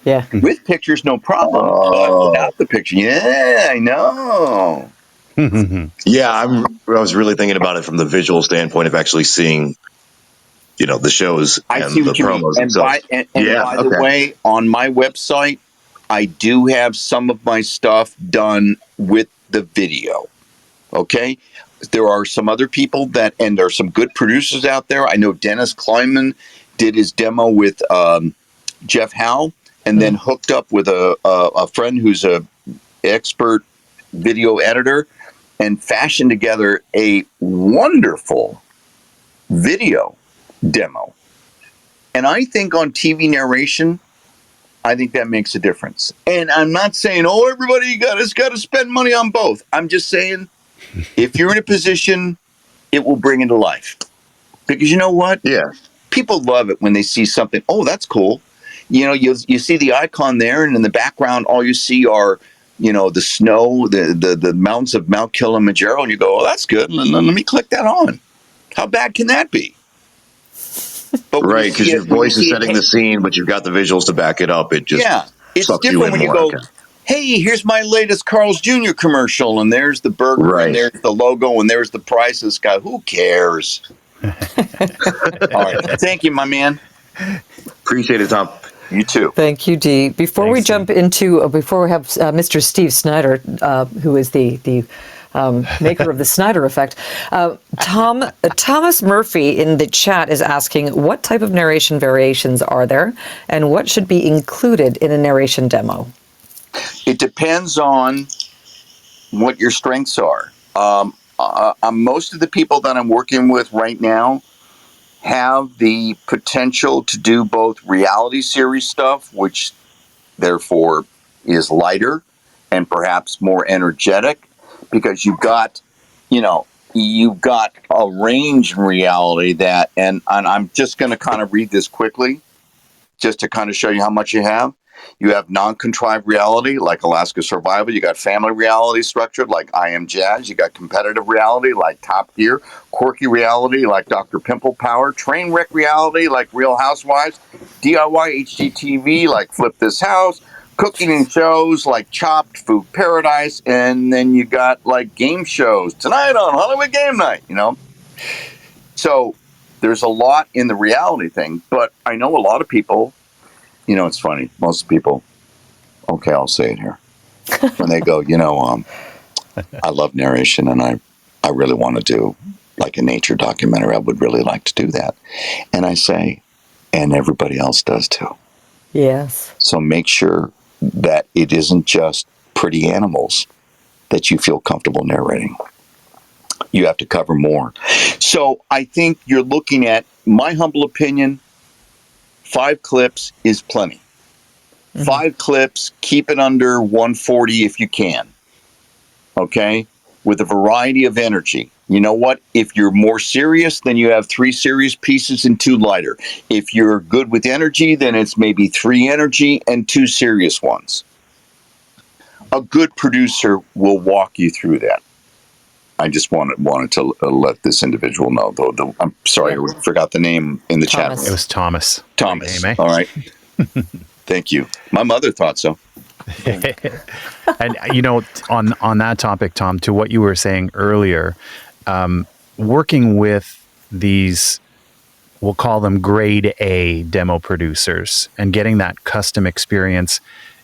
Yeah. With pictures, no problem, but without the picture, yeah, I know. Yeah, I was really thinking about it from the visual standpoint of actually seeing, the shows I see and the what you mean. promos And themselves. by the way, on my website, I do have some of my stuff done with the video. Okay. There are some other people and there are some good producers out there. I know Dennis Kleinman did his demo with Jeff Howe and then hooked up with a friend who's a expert video editor and fashioned together a wonderful video demo. And I think on TV narration, I think that makes a difference. And I'm not saying, oh, everybody got to spend money on both. I'm just saying, if you're in a position, it will bring it to life. Because you know what? Yeah. People love it when they see something. Oh, that's cool. You see the icon there, and in the background, all you see are, the snow, the mountains of Mount Kilimanjaro, and you go, oh, that's good. Let me click that on. How bad can that be? But when Right, because your voice is setting the scene, but you've got the visuals to back it up. It just it's sucks you different in when you more. go, Okay. hey, here's my latest Carl's Jr. commercial, and there's the burger, and there's the logo, and there's the price of this guy. Who cares? All right. Thank you, my man. Appreciate it, Thom. You too. Thank you, Dee. Before we jump into, before we have Mr. Steve Snyder, who is the maker of the Snyder effect, Thomas Murphy in the chat is asking, what type of narration variations are there, and what should be included in a narration demo? It depends on what your strengths are. Most of the people that I'm working with right now have the potential to do both reality series stuff, which therefore is lighter and perhaps more energetic, because you've got a range in reality and I'm just going to kind of read this quickly just to kind of show you how much you have. You have non-contrived reality like Alaska Survival. You got family reality structured like I Am Jazz. You got competitive reality like Top Gear. Quirky reality like Dr. Pimple Power. Train wreck reality like Real Housewives. DIY HGTV like Flip This House. Cooking and shows like Chopped, Food Paradise. And then you got like game shows tonight on Hollywood Game Night, So there's a lot in the reality thing, but I know a lot of people. It's funny. Most people, okay, I'll say it here. When they go, I love narration and I really want to do like a nature documentary. I would really like to do that. And I say, and everybody else does too. Yes. So make sure that it isn't just pretty animals that you feel comfortable narrating. You have to cover more. So I think you're looking at, my humble opinion, 5 clips is plenty. 5 clips, keep it under 140 if you can. Okay? With a variety of energy. You know what? If you're more serious, then you have 3 serious pieces and 2 lighter. If you're good with energy, then it's maybe 3 energy and 2 serious ones. A good producer will walk you through that. I just wanted to let this individual know, though. I'm sorry, I forgot the name in the chat. It was Thomas. Thomas. Name, eh? All right. Thank you. My mother thought so. And on that topic, Tom, to what you were saying earlier, working with these, we'll call them grade A demo producers, and getting that custom experience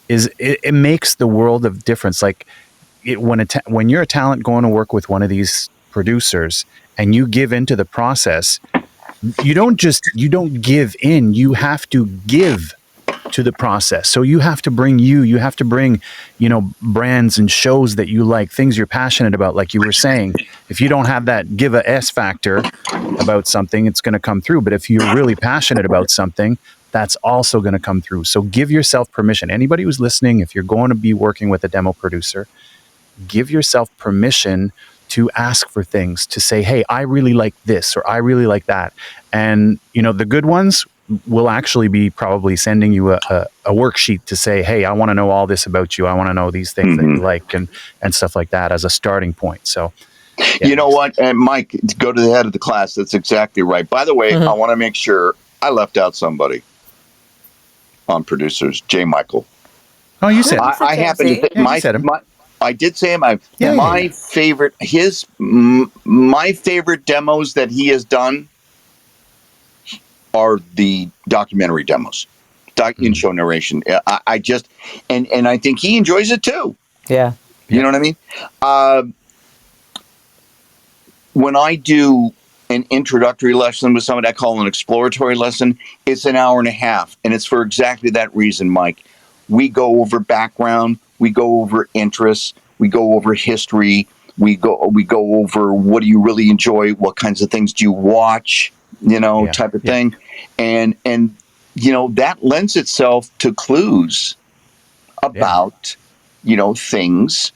it makes the world of difference. Like, when you're a talent going to work with one of these producers and you give into the process, you don't give in, you have to give to the process. So you have to bring brands and shows that you like, things you're passionate about. Like you were saying, if you don't have that give a S factor about something, it's going to come through. But if you're really passionate about something, that's also going to come through. So give yourself permission. Anybody who's listening, if you're going to be working with a demo producer, give yourself permission to ask for things, to say, hey, I really like this, or I really like that. And, the good ones will actually be probably sending you a worksheet to say, hey, I want to know all this about you. I want to know these things that you like and stuff like that as a starting point. So, yeah. You know what? And Mike, go to the head of the class. That's exactly right. By the way, I want to make sure I left out somebody on producers, J. Michael. Oh, you said I happen to think I did say him. My favorite demos that he has done are the documentary demos, in-show narration. I just and I think he enjoys it too. Yeah. You know what I mean? When I do an introductory lesson with somebody, I call an exploratory lesson. It's an hour and a half, and it's for exactly that reason, Mike. We go over background, we go over interests, we go over history, we go over what do you really enjoy, what kinds of things do you watch, type of thing, and that lends itself to clues about things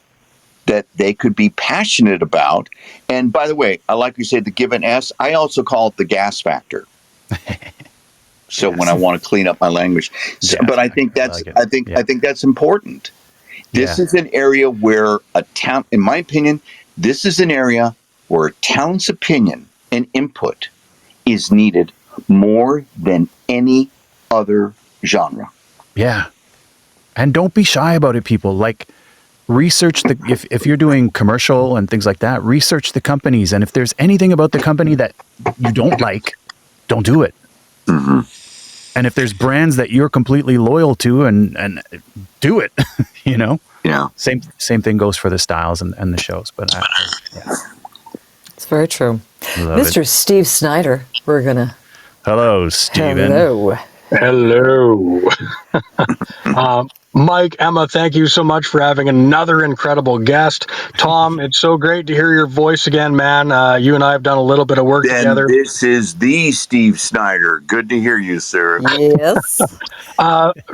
that they could be passionate about. And by the way, I like you say the give an S. I also call it the gas factor. So when I want to clean up my language, but I think that's I think that's important. This is an area where in my opinion, this is an area where a talent's opinion and input is needed more than any other genre. Yeah, and don't be shy about it, people. Like, research if you're doing commercial and things like that, research the companies, and if there's anything about the company that you don't like, don't do it. And if there's brands that you're completely loyal to, and do it. Yeah. Same thing goes for the styles and the shows. But it's very true. Mr. Steve Snyder, we're gonna. Hello, Steven. Hello. Mike, Emma, thank you so much for having another incredible guest. Thom, it's so great to hear your voice again, man. You and I have done a little bit of work together. This is the Steve Snyder. Good to hear you, sir. Yes.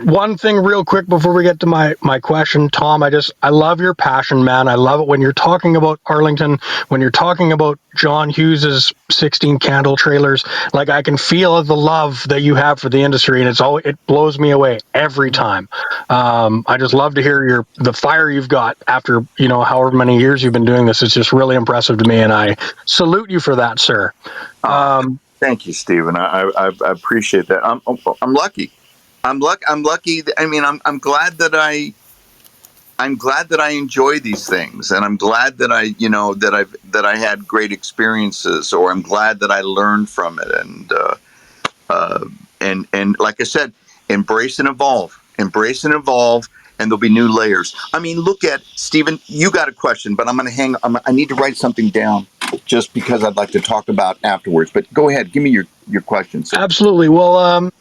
One thing real quick before we get to my question, Thom, I love your passion, man. I love it when you're talking about Arlington, when you're talking about John Hughes's 16 Candle trailers. Like, I can feel the love that you have for the industry, and it blows me away every time. I just love to hear the fire you've got after, however many years you've been doing this. It's just really impressive to me, and I salute you for that, sir. Thank you, Stephen. I appreciate that. I'm lucky. I'm lucky. I mean, I'm glad that I enjoy these things, and I'm glad that I had great experiences, or I'm glad that I learned from it, and like I said, embrace and evolve, and there'll be new layers. I mean, look at Stephen. You got a question, but I need to write something down just because I'd like to talk about afterwards. But go ahead, give me your question, sir. Absolutely. Well,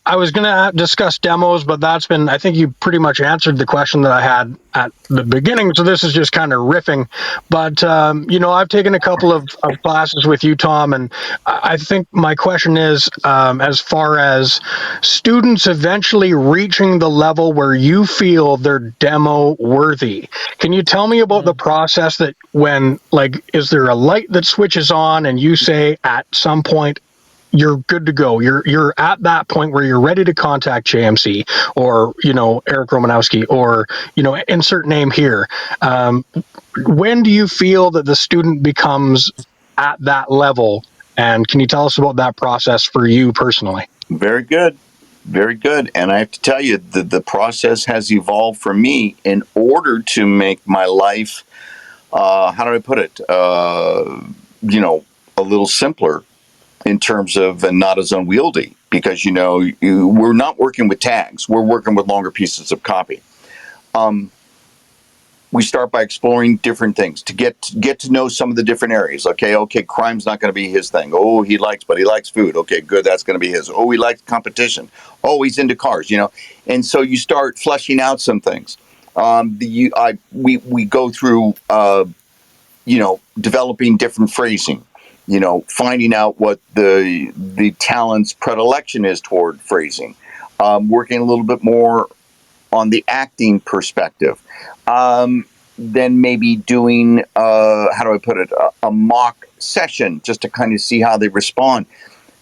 I was going to discuss demos, but I think you pretty much answered the question that I had at the beginning. So this is just kind of riffing. But, I've taken a couple of classes with you, Thom, and I think my question is, as far as students eventually reaching the level where you feel they're demo worthy, can you tell me about the process that is there a light that switches on and you say at some point, you're good to go. You're at that point where you're ready to contact JMC or, Eric Romanowski or, insert name here. When do you feel that the student becomes at that level? And can you tell us about that process for you personally? Very good. Very good. And I have to tell you that the process has evolved for me in order to make my life, how do I put it, a little simpler in terms of and not as unwieldy, because we're not working with tags, we're working with longer pieces of copy. we start by exploring different things to get to know some of the different areas. Okay, crime's not going to be his thing. Oh, he likes food. Okay, good, that's going to be his. Oh, he likes competition. Oh, he's into cars. And so you start fleshing out some things. We go through developing different phrasing. Finding out what the talent's predilection is toward phrasing. Working a little bit more on the acting perspective. Then maybe doing, a mock session just to kind of see how they respond.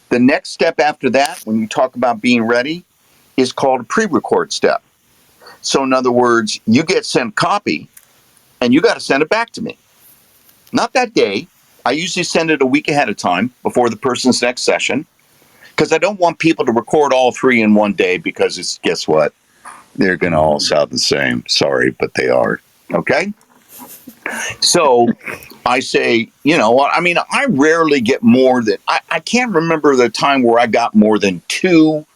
The next step after that, when you talk about being ready, is called a pre-record step. So in other words, you get sent copy and you got to send it back to me. Not that day. I usually send it a week ahead of time before the person's next session, because I don't want people to record all three in one day, because guess what? They're going to all sound the same. Sorry, but they are. Okay? So I say, I rarely get more than, I can't remember the time where I got more than 2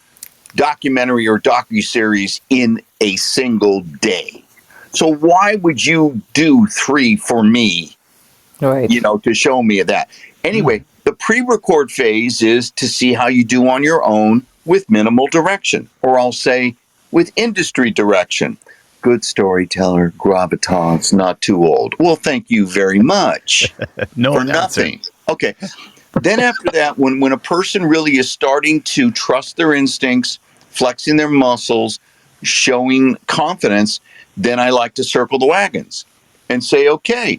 documentary or docuseries in a single day. So why would you do 3 for me? Right. To show me that. Anyway, the pre-record phase is to see how you do on your own with minimal direction, or I'll say with industry direction. Good storyteller, gravitas, not too old. Well, thank you very much. No for answer. Nothing. Okay. Then after that, when a person really is starting to trust their instincts, flexing their muscles, showing confidence, then I like to circle the wagons and say, okay,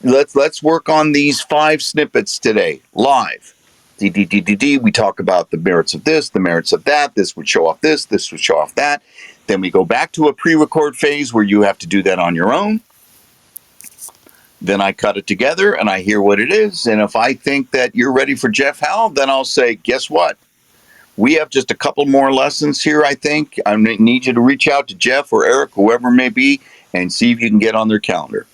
let's work on these 5 snippets today, live. We talk about the merits of this, the merits of that. This would show off this would show off that. Then we go back to a pre-record phase where you have to do that on your own. Then I cut it together and I hear what it is. And if I think that you're ready for Jeff Howell, then I'll say, guess what? We have just a couple more lessons here, I think. I need you to reach out to Jeff or Eric, whoever it may be, and see if you can get on their calendar.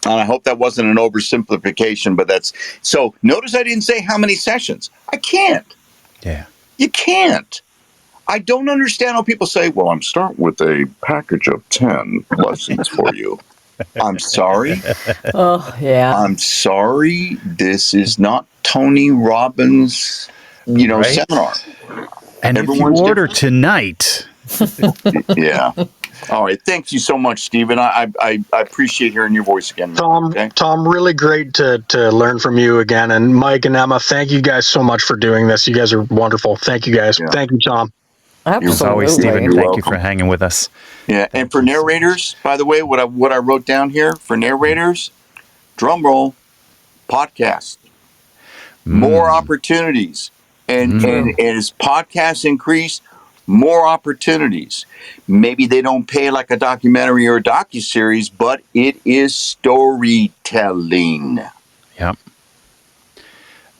And I hope that wasn't an oversimplification, but that's... So notice I didn't say how many sessions. I can't. Yeah. You can't. I don't understand how people say, well, I'm starting with a package of 10 lessons for you. I'm sorry. Oh, yeah. I'm sorry. This is not Tony Robbins, Right? seminar. And Everyone's if you order different. tonight... Yeah. All right. Thank you so much, Stephen. I appreciate hearing your voice again. Thom, Okay? Thom, really great to learn from you again. And Mike and Emma, thank you guys so much for doing this. You guys are wonderful. Thank you guys. Yeah. Thank you, Thom. Absolutely. As always, Stephen, You're thank you welcome. for hanging with us. Yeah. And for narrators, by the way, what I wrote down here for narrators, drum roll, podcast, more opportunities. And as podcasts increase, more opportunities. Maybe they don't pay like a documentary or a docuseries, but it is storytelling. Yep.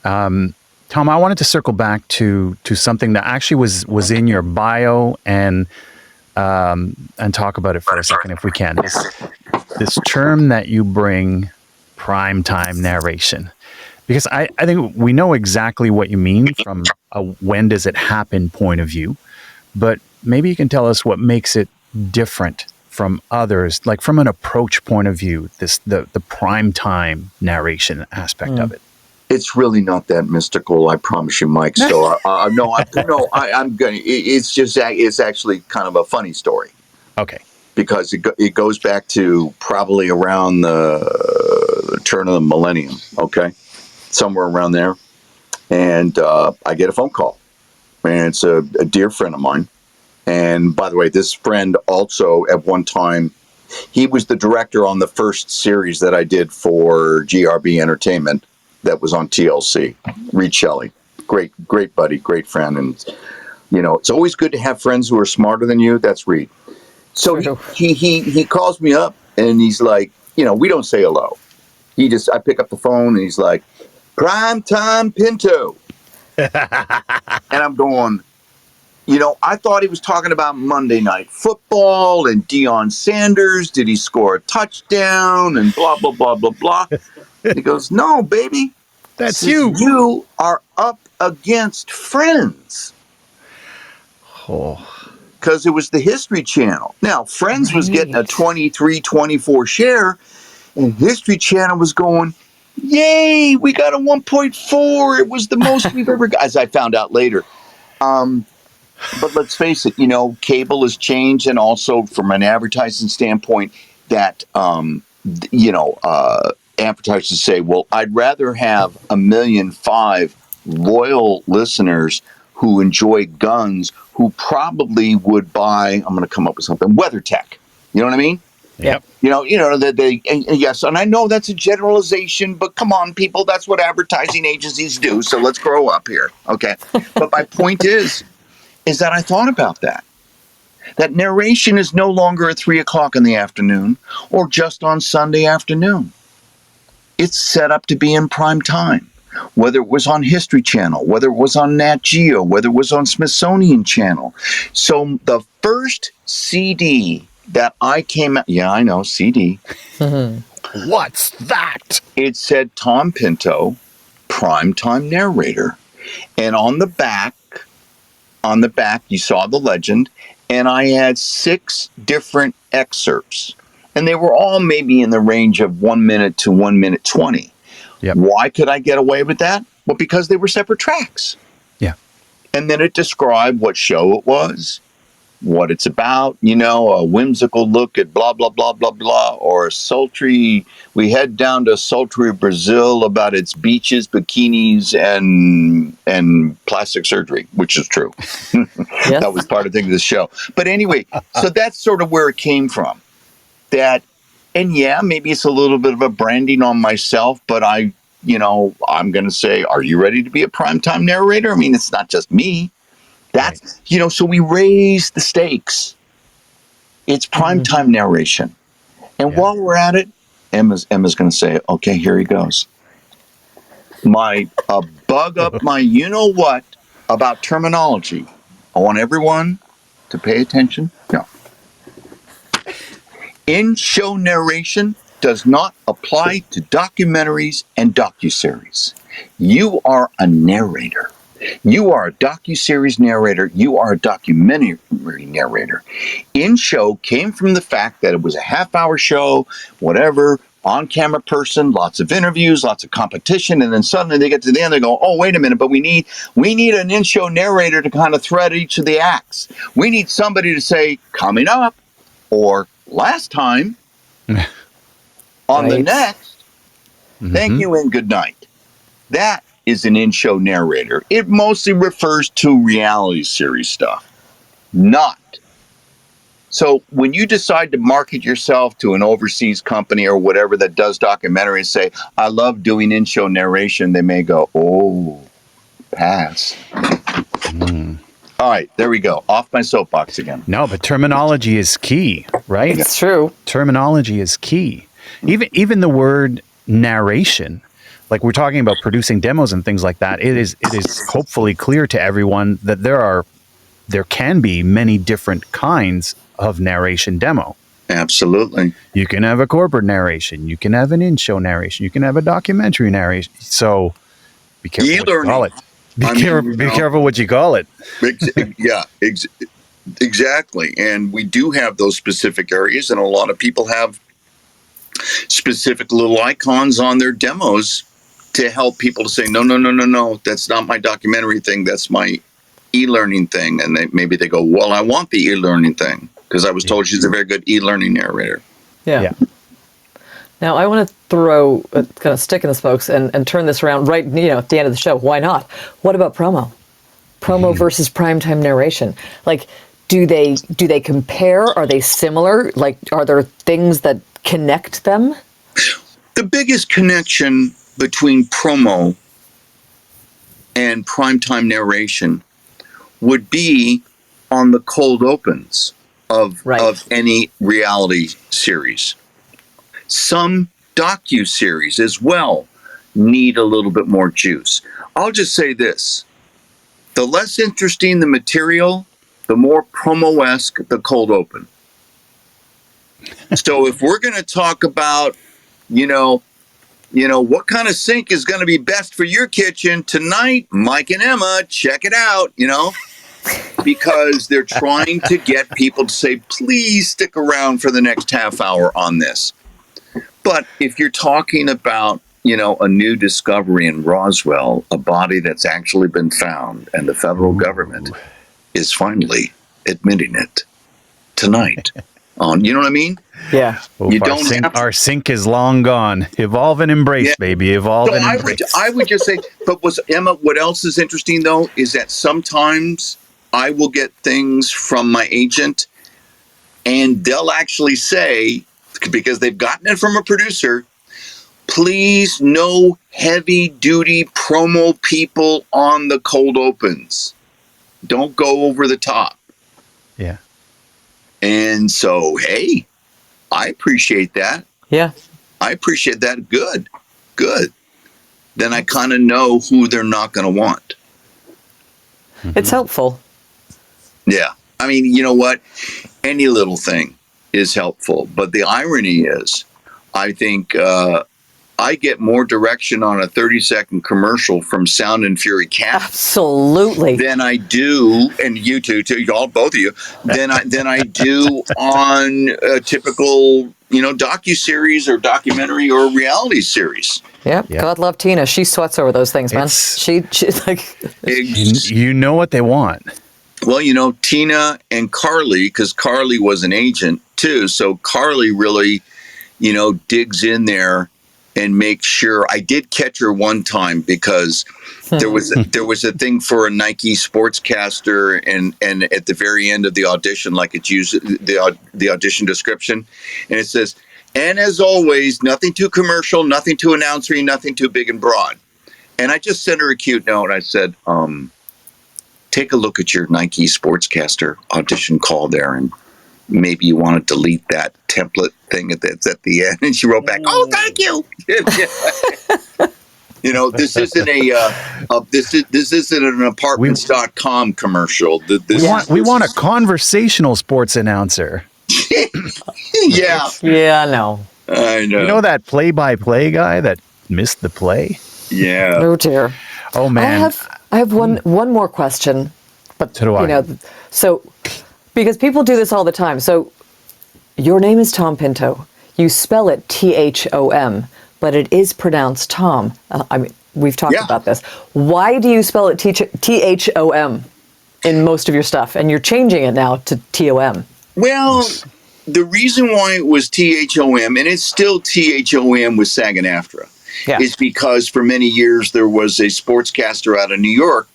Thom, I wanted to circle back to something that actually was in your bio and talk about it for a second, if we can. This term that you bring, primetime narration, because I think we know exactly what you mean from a when does it happen point of view, but maybe you can tell us what makes it different from others, like from an approach point of view, the primetime narration aspect of it. It's really not that mystical, I promise you, Mike. So I'm going. It's actually kind of a funny story. Okay. Because it goes back to probably around the turn of the millennium. Okay, somewhere around there, and I get a phone call, and it's a dear friend of mine. And by the way, this friend also at one time, he was the director on the first series that I did for GRB Entertainment. That was on TLC, Reed Shelley. Great buddy, great friend. And, it's always good to have friends who are smarter than you. That's Reed. So he calls me up and he's like, we don't say hello. I pick up the phone and he's like, Primetime Pinto. And I'm going, I thought he was talking about Monday Night Football and Deion Sanders. Did he score a touchdown and blah, blah, blah, blah, blah. He goes, no, baby. That's you. You are up against friends. Oh. because it was the History Channel. Now, Friends was getting a 23, 24 share, and History Channel was going, yay, we got a 1.4. It was the most we've ever got, as I found out later. But let's face it, cable has changed, and also from an advertising standpoint, that advertisers say, well, I'd rather have 1.5 million loyal listeners who enjoy guns, who probably would buy, I'm going to come up with something, WeatherTech. You know what I mean? Yep. That they, and yes, and I know that's a generalization, but come on, people, that's what advertising agencies do. So let's grow up here. Okay. But my point is that I thought about that. That narration is no longer at 3:00 in the afternoon or just on Sunday afternoon. It's set up to be in prime time, whether it was on History Channel, whether it was on Nat Geo, whether it was on Smithsonian Channel. So the first CD that I came out, yeah, I know, CD. What's that? It said Thom Pinto, Primetime Narrator. And on the back, you saw the legend, and I had 6 different excerpts. And they were all maybe in the range of 1 minute to 1 minute 20. Yep. Why could I get away with that? Well, because they were separate tracks. Yeah. And then it described what show it was, what it's about, a whimsical look at blah, blah, blah, blah, blah, or we head down to sultry Brazil about its beaches, bikinis, and plastic surgery, which is true. Yes. That was part of the show. But anyway, so that's sort of where it came from. And yeah, maybe it's a little bit of a branding on myself, but I'm going to say, are you ready to be a primetime narrator? I mean, it's not just me. That's, so we raise the stakes. It's primetime narration. And while we're at it, Emma's going to say, okay, here he goes. Bug up my you-know-what about terminology. I want everyone to pay attention. No. In-show narration does not apply to documentaries and docuseries. You are a narrator. You are a docuseries narrator. You are a documentary narrator. In-show came from the fact that it was a half-hour show, whatever, on-camera person, lots of interviews, lots of competition, and then suddenly they get to the end, they go, oh, wait a minute, but we need an in-show narrator to kind of thread each of the acts. We need somebody to say, coming up, or last time, on the next, thank you and good night. That is an in-show narrator. It mostly refers to reality series stuff, not. So when you decide to market yourself to an overseas company or whatever that does documentaries, say, I love doing in-show narration, they may go, oh, pass. All right, there we go. Off my soapbox again. No, but terminology is key, right? It's true. Terminology is key. Even the word narration, like we're talking about producing demos and things like that, it is hopefully clear to everyone that there can be many different kinds of narration demo. Absolutely. You can have a corporate narration, you can have an in-show narration, you can have a documentary narration. So be careful what you call it. Be careful what you call it. Yeah, exactly. And we do have those specific areas, and a lot of people have specific little icons on their demos to help people to say, no, that's not my documentary thing, that's my e-learning thing. And maybe they go, well, I want the e-learning thing because I was told she's a very good e-learning narrator. Yeah. Now, I want to throw a kind of stick in the spokes and turn this around right, at the end of the show. Why not? What about promo? Promo versus primetime narration. Like, do they compare? Are they similar? Like, are there things that connect them? The biggest connection between promo and primetime narration would be on the cold opens of any reality series. Some docu-series as well need a little bit more juice. I'll just say this. The less interesting the material, the more promo-esque the cold open. So if we're going to talk about, what kind of sink is going to be best for your kitchen tonight, Mike and Emma, check it out, because they're trying to get people to say, please stick around for the next half hour on this. But if you're talking about, a new discovery in Roswell, a body that's actually been found, and the federal government is finally admitting it tonight. You know what I mean? Yeah. You don't have to. Our sync is long gone. Evolve and embrace, baby. Evolve So and embrace. I would just say, but Emma, what else is interesting though, is that sometimes I will get things from my agent and they'll actually say, because they've gotten it from a producer, please no heavy duty promo people on the cold opens. Don't go over the top. Yeah. And so, hey, I appreciate that. Yeah. I appreciate that. Good. Then I kind of know who they're not going to want. It's helpful. Yeah. I mean, you know what? Any little thing is helpful. But the irony is, I think I get more direction on a 30-second commercial from Sound and Fury Cat Absolutely. than I do, and you two, y'all, both of you, than I do on a typical, docuseries or documentary or reality series. Yep. God love Tina. She sweats over those things, man. She's like. You know what they want. Well, Tina and Carly, because Carly was an agent too, so Carly really, digs in there and makes sure. I did catch her one time because there was a thing for a Nike sportscaster, and at the very end of the audition, like it's used the audition description, and it says, and as always, nothing too commercial, nothing too announcery, nothing too big and broad. And I just sent her a cute note. I said, take a look at your Nike sportscaster audition call there, and maybe you want to delete that template thing that's at the end. And she wrote back, oh, thank you. This isn't this isn't an apartments.com commercial. We want a conversational sports announcer. Yeah. Yeah, no. I know. You know that play-by-play guy that missed the play? Yeah. Oh dear. Oh man. I have one more question, but So do I. So because people do this all the time. So your name is Thom Pinto. You spell it Thom, but it is pronounced Tom. I mean, we've talked about this. Why do you spell it Thom in most of your stuff, and you're changing it now to Tom? Well, the reason why it was Thom, and it's still Thom with SAG-AFTRA, is because for many years there was a sportscaster out of New York,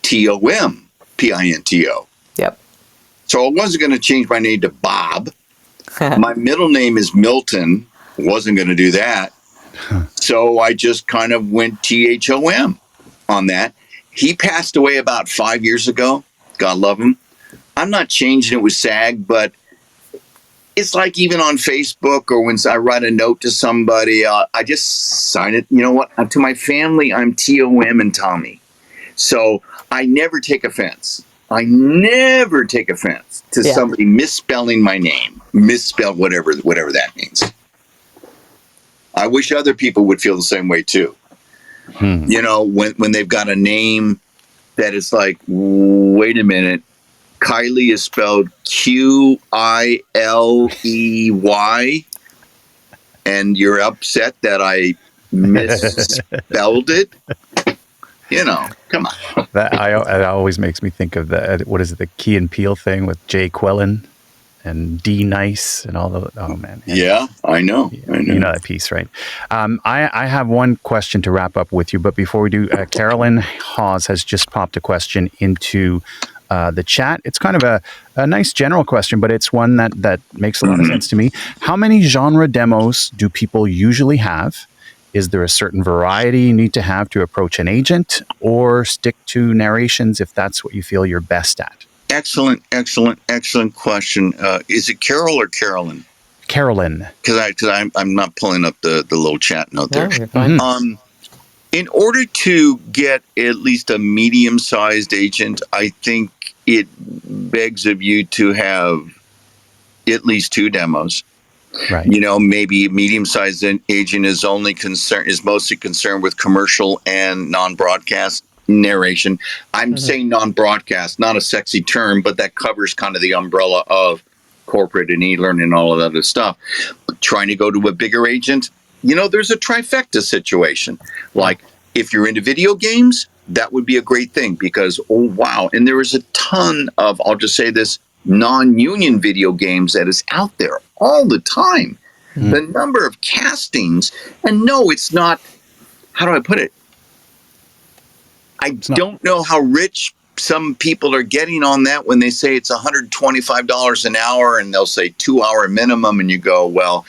Thom, Pinto. Yep. So I wasn't going to change my name to Bob. My middle name is Milton. Wasn't going to do that. So I just kind of went Thom on that. He passed away about 5 years ago. God love him. I'm not changing it with SAG, but it's like even on Facebook or when I write a note to somebody, I just sign it. You know what? To my family, I'm Thom and Tommy. So I never take offense. To somebody misspelling my name, misspell whatever that means. I wish other people would feel the same way too. When they've got a name that is like, wait a minute, Kylie is spelled Qiley, and you're upset that I misspelled it. Come on. That always makes me think of the Key and Peele thing with Jay Quellen and D Nice and all the. Oh man. Yeah, I know. You know that piece, right? I have one question to wrap up with you, but before we do, Carolyn Hawes has just popped a question into the chat. It's kind of a nice general question, but it's one that makes a lot of sense to me. How many genre demos do people usually have? Is there a certain variety you need to have to approach an agent, or stick to narrations if that's what you feel you're best at? Excellent question. Is it Carol or Carolyn? Carolyn. Because I'm not pulling up the little chat note there. No, you're fine. In order to get at least a medium-sized agent, I think it begs of you to have at least 2 demos. Right. Maybe a medium-sized agent is mostly concerned with commercial and non-broadcast narration. I'm saying non-broadcast, not a sexy term, but that covers kind of the umbrella of corporate and e-learning and all of that other stuff. But trying to go to a bigger agent, there's a trifecta situation. Like if you're into video games, that would be a great thing because, oh, wow. And there is a ton of, I'll just say this, non-union video games that is out there all the time. The number of castings, and no, it's not, how do I put it? I don't know how rich some people are getting on that when they say it's $125 an hour and they'll say 2-hour minimum, and you go, well,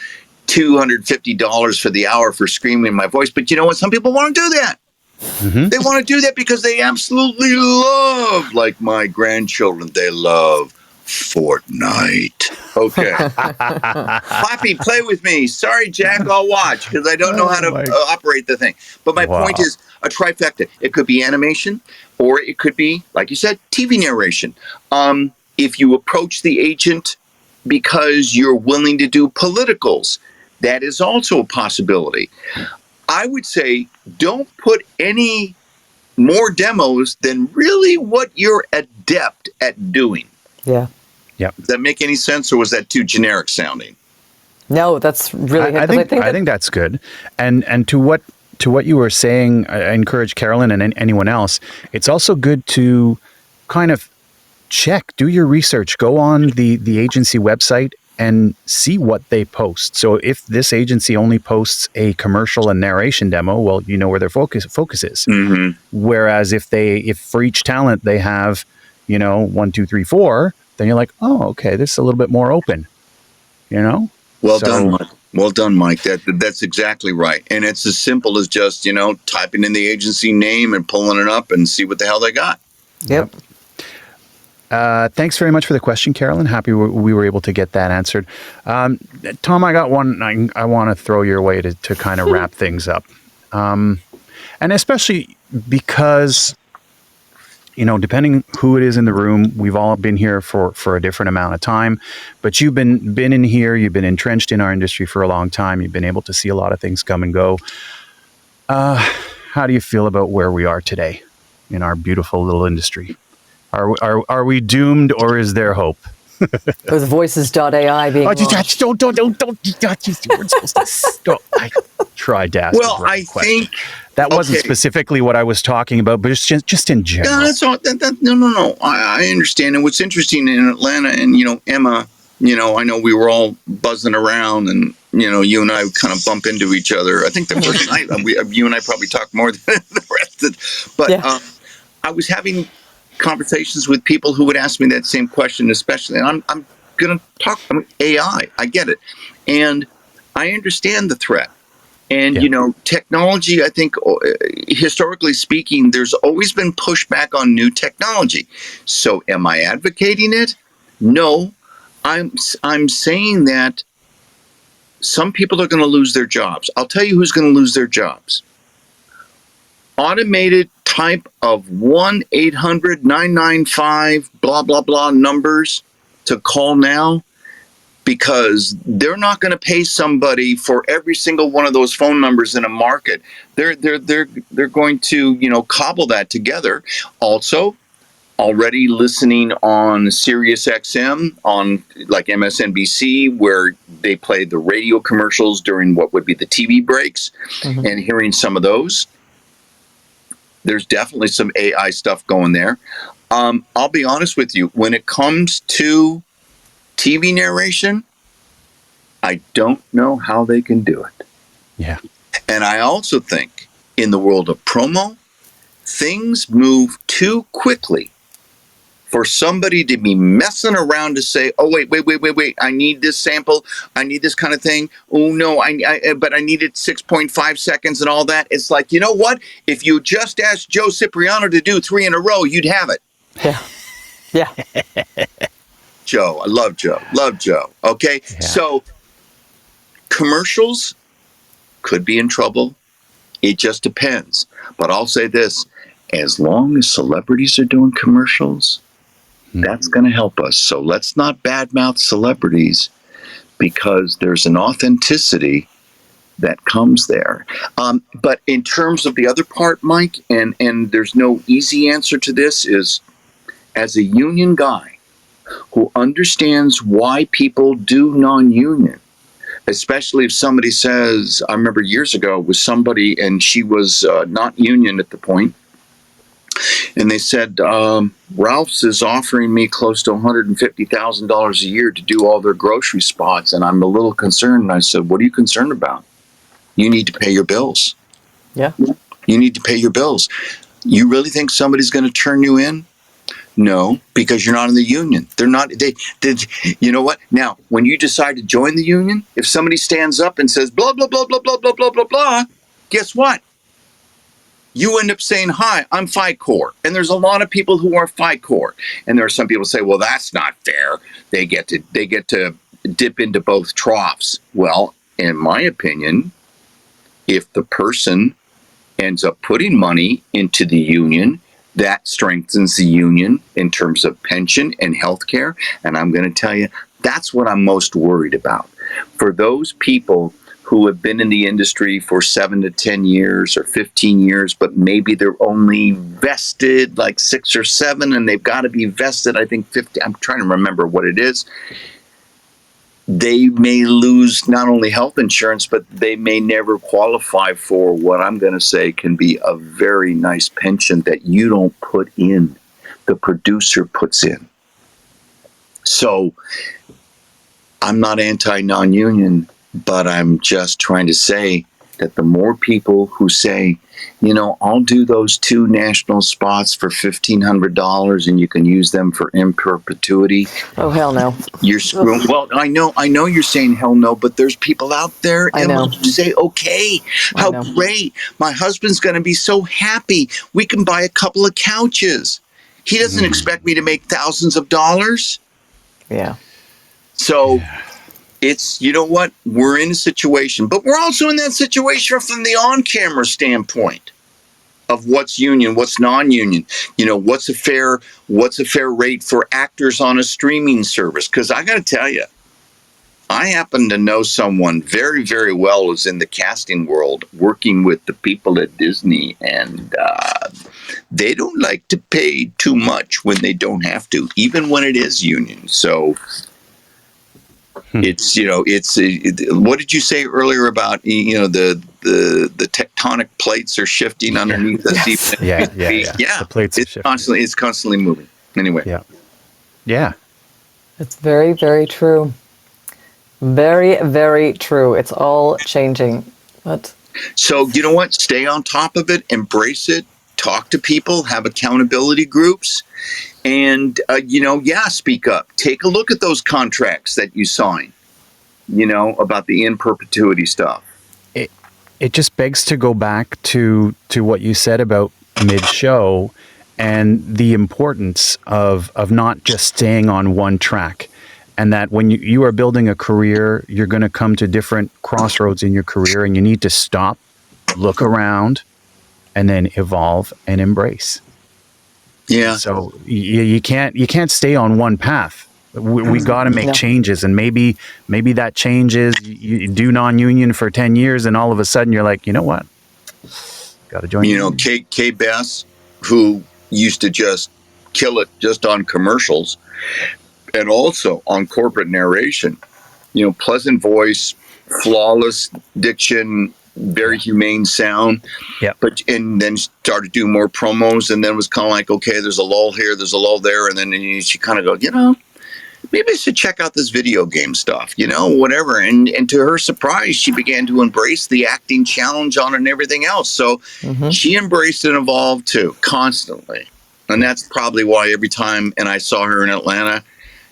$250 for the hour for screaming my voice. But you know what? Some people want to do that. They want to do that because they absolutely love, like my grandchildren, they love Fortnite. Okay. Poppy, play with me. Sorry, Jack, I'll watch because I don't know how to operate the thing. But my point is a trifecta. It could be animation or it could be, like you said, TV narration. If you approach the agent because you're willing to do politicals, that is also a possibility. I would say don't put any more demos than really what you're adept at doing. Yeah. Does that make any sense, or was that too generic sounding? No, that's really. I think that's good. And to what you were saying, I encourage Carolyn and anyone else. It's also good to kind of do your research, go on the agency website and see what they post. So if this agency only posts a commercial and narration demo, well, you know where their focus is. Whereas if for each talent they have, 1, 2, 3, 4. Then you're like, oh, okay, this is a little bit more open, Well done, Mike. Well done, Mike. That's exactly right. And it's as simple as just, typing in the agency name and pulling it up and see what the hell they got. Yep. Thanks very much for the question, Carolyn. Happy we were able to get that answered. Tom, I got one I want to throw your way to kind of wrap things up. And especially because depending who it is in the room, we've all been here for a different amount of time, but you've been in here, you've been entrenched in our industry for a long time. You've been able to see a lot of things come and go. How do you feel about where we are today in our beautiful little industry? Are we doomed, or is there hope? With voices.ai being launched. Don't we're supposed to I tried to ask. Well, I think that wasn't specifically what I was talking about, but it's just in general. Yeah, that's all. No. I understand. And what's interesting in Atlanta, and Emma, I know we were all buzzing around, and you and I kind of bump into each other. I think the first night you and I probably talked more than the rest of it. But I was having conversations with people who would ask me that same question, especially, and I'm going to talk AI. I get it, and I understand the threat. And technology, I think, historically speaking, there's always been pushback on new technology. So, am I advocating it? No, I'm saying that some people are going to lose their jobs. I'll tell you who's going to lose their jobs. Automated type of 1-800-995 blah blah blah numbers to call now, because they're not going to pay somebody for every single one of those phone numbers in a market. They're going to cobble that together. Also, already listening on Sirius XM, on like MSNBC, where they play the radio commercials during what would be the TV breaks, and hearing some of those. There's definitely some AI stuff going there. I'll be honest with you. When it comes to TV narration, I don't know how they can do it. Yeah. And I also think in the world of promo, things move too quickly for somebody to be messing around to say, oh, wait, I need this sample. I need this kind of thing. Oh, no, but I needed 6.5 seconds and all that. It's like, you know what? If you just asked Joe Cipriano to do 3 in a row, you'd have it. Yeah. Joe, I love Joe. Okay, so commercials could be in trouble. It just depends. But I'll say this, as long as celebrities are doing commercials, that's going to help us. So let's not badmouth celebrities, because there's an authenticity that comes there. But in terms of the other part, Mike, and there's no easy answer to this, is as a union guy who understands why people do non-union, especially if somebody says, I remember years ago with somebody and she was not union at the point, and they said, Ralph's is offering me close to $150,000 a year to do all their grocery spots, and I'm a little concerned. And I said, what are you concerned about? You need to pay your bills. Yeah. You need to pay your bills. You really think somebody's going to turn you in? No, because you're not in the union. They're not. They. You know what? Now, when you decide to join the union, if somebody stands up and says blah blah blah blah blah blah blah blah blah, guess what? You end up saying, "Hi, I'm FICOR," and there's a lot of people who are FICOR, and there are some people who say, "Well, that's not fair. They get to dip into both troughs." Well, in my opinion, if the person ends up putting money into the union, that strengthens the union in terms of pension and health care. And I'm going to tell you, that's what I'm most worried about. For those people who have been in the industry for 7 to 10 years or 15 years, but maybe they're only vested like 6 or 7, and they've got to be vested, I think 50, I'm trying to remember what it is. They may lose not only health insurance, but they may never qualify for what I'm going to say can be a very nice pension that you don't put in, the producer puts in. So I'm not anti-non-union, but I'm just trying to say that the more people who say, you know, I'll do those 2 national spots for $1,500 and you can use them for in perpetuity. Oh, hell no. You're screwing. Well, I know you're saying hell no, but there's people out there, Emma, who say, okay, how great. My husband's going to be so happy. We can buy a couple of couches. He doesn't expect me to make thousands of dollars. Yeah. So it's, you know what? We're in a situation, but we're also in that situation from the on-camera standpoint of what's union, what's non-union. You know, what's a fair rate for actors on a streaming service? Because I got to tell you, I happen to know someone very, very well who's in the casting world, working with the people at Disney, and they don't like to pay too much when they don't have to, even when it is union. So it's, you know, what did you say earlier about, you know, the tectonic plates are shifting underneath us? Yes. Yeah. The plates are shifting. It's constantly moving. Anyway. Yeah. It's very, very true. Very, very true. It's all changing. But so, you know what? Stay on top of it, embrace it, talk to people, have accountability groups, and, speak up. Take a look at those contracts that you sign, you know, about the in perpetuity stuff. It just begs to go back to what you said about mid-show and the importance of not just staying on one track. And that when you are building a career, you're going to come to different crossroads in your career, and you need to stop, look around, and then evolve and embrace. Yeah. So you can't stay on one path. We got to make changes, and maybe that change is you do non-union for 10 years, and all of a sudden you're like, you know what? Got to join. You know, Kay Bass, who used to just kill it just on commercials and also on corporate narration. You know, pleasant voice, flawless diction, very humane sound. Yeah. And then started doing more promos, and then was kind of like, okay, there's a lull here, there's a lull there, and then she kind of go, you know, maybe I should check out this video game stuff, you know, whatever. And to her surprise, she began to embrace the acting challenge on it and everything else. So she embraced and evolved too, constantly. And that's probably why every time, and I saw her in Atlanta,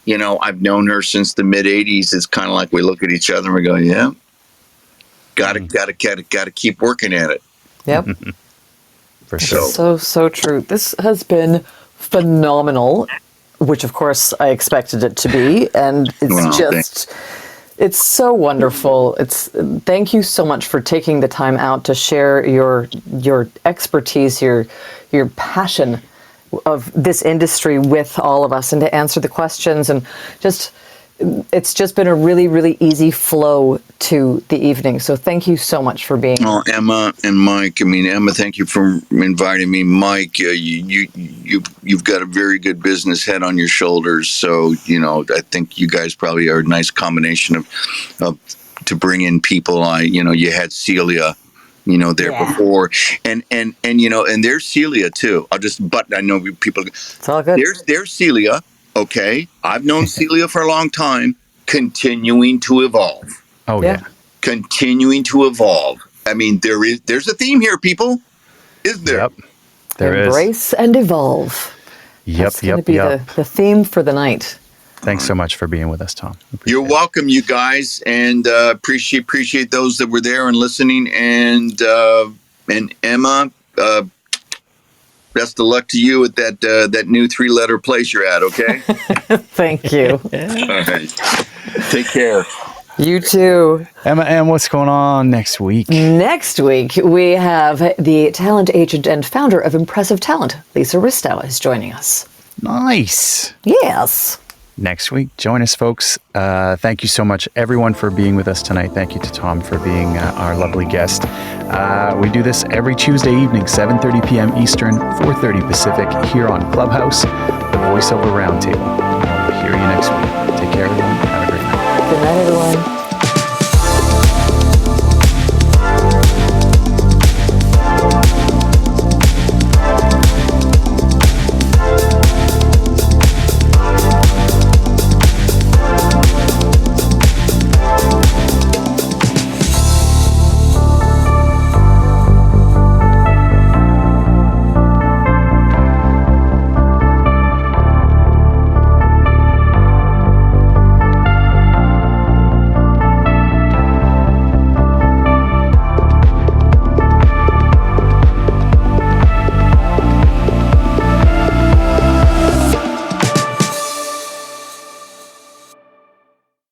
you know, I've known her since the mid 80s. It's kind of like we look at each other and we go, yeah, gotta keep working at it. Yep. For sure. So true. This has been phenomenal, which of course I expected it to be, and it's it's so wonderful. Thank you so much for taking the time out to share your expertise, your passion of this industry with all of us, and to answer the questions, and just it's just been a really, really easy flow to the evening. So thank you so much for being here. Emma and Mike. I mean, Emma, thank you for inviting me. Mike, you've got a very good business head on your shoulders. So, I think you guys probably are a nice combination of to bring in people. You had Celia, there before, and there's Celia too. I know people. It's all good. There's Celia. Okay, I've known Celia for a long time. Continuing to evolve. Oh yeah. Continuing to evolve. I mean, there's a theme here, people. Is there? Yep. There is. Embrace and evolve. That's going to be the theme for the night. Thanks so much for being with us, Thom. You're welcome, you guys, and appreciate those that were there and listening. And Emma, best of luck to you at that new 3-letter place you're at. Okay. Thank you. All right. Take care. You too. Emma, and what's going on next week? Next week, we have the talent agent and founder of Impressive Talent, Lisa Ristow, is joining us. Nice. Yes. Next week, join us, folks. Thank you so much, everyone, for being with us tonight. Thank you to Thom for being our lovely guest. We do this every Tuesday evening, 7:30 p.m. Eastern, 4:30 Pacific, here on Clubhouse, the Voiceover Round Table. We'll hear you next week. Take care, everyone. Have a great night. Good night, everyone.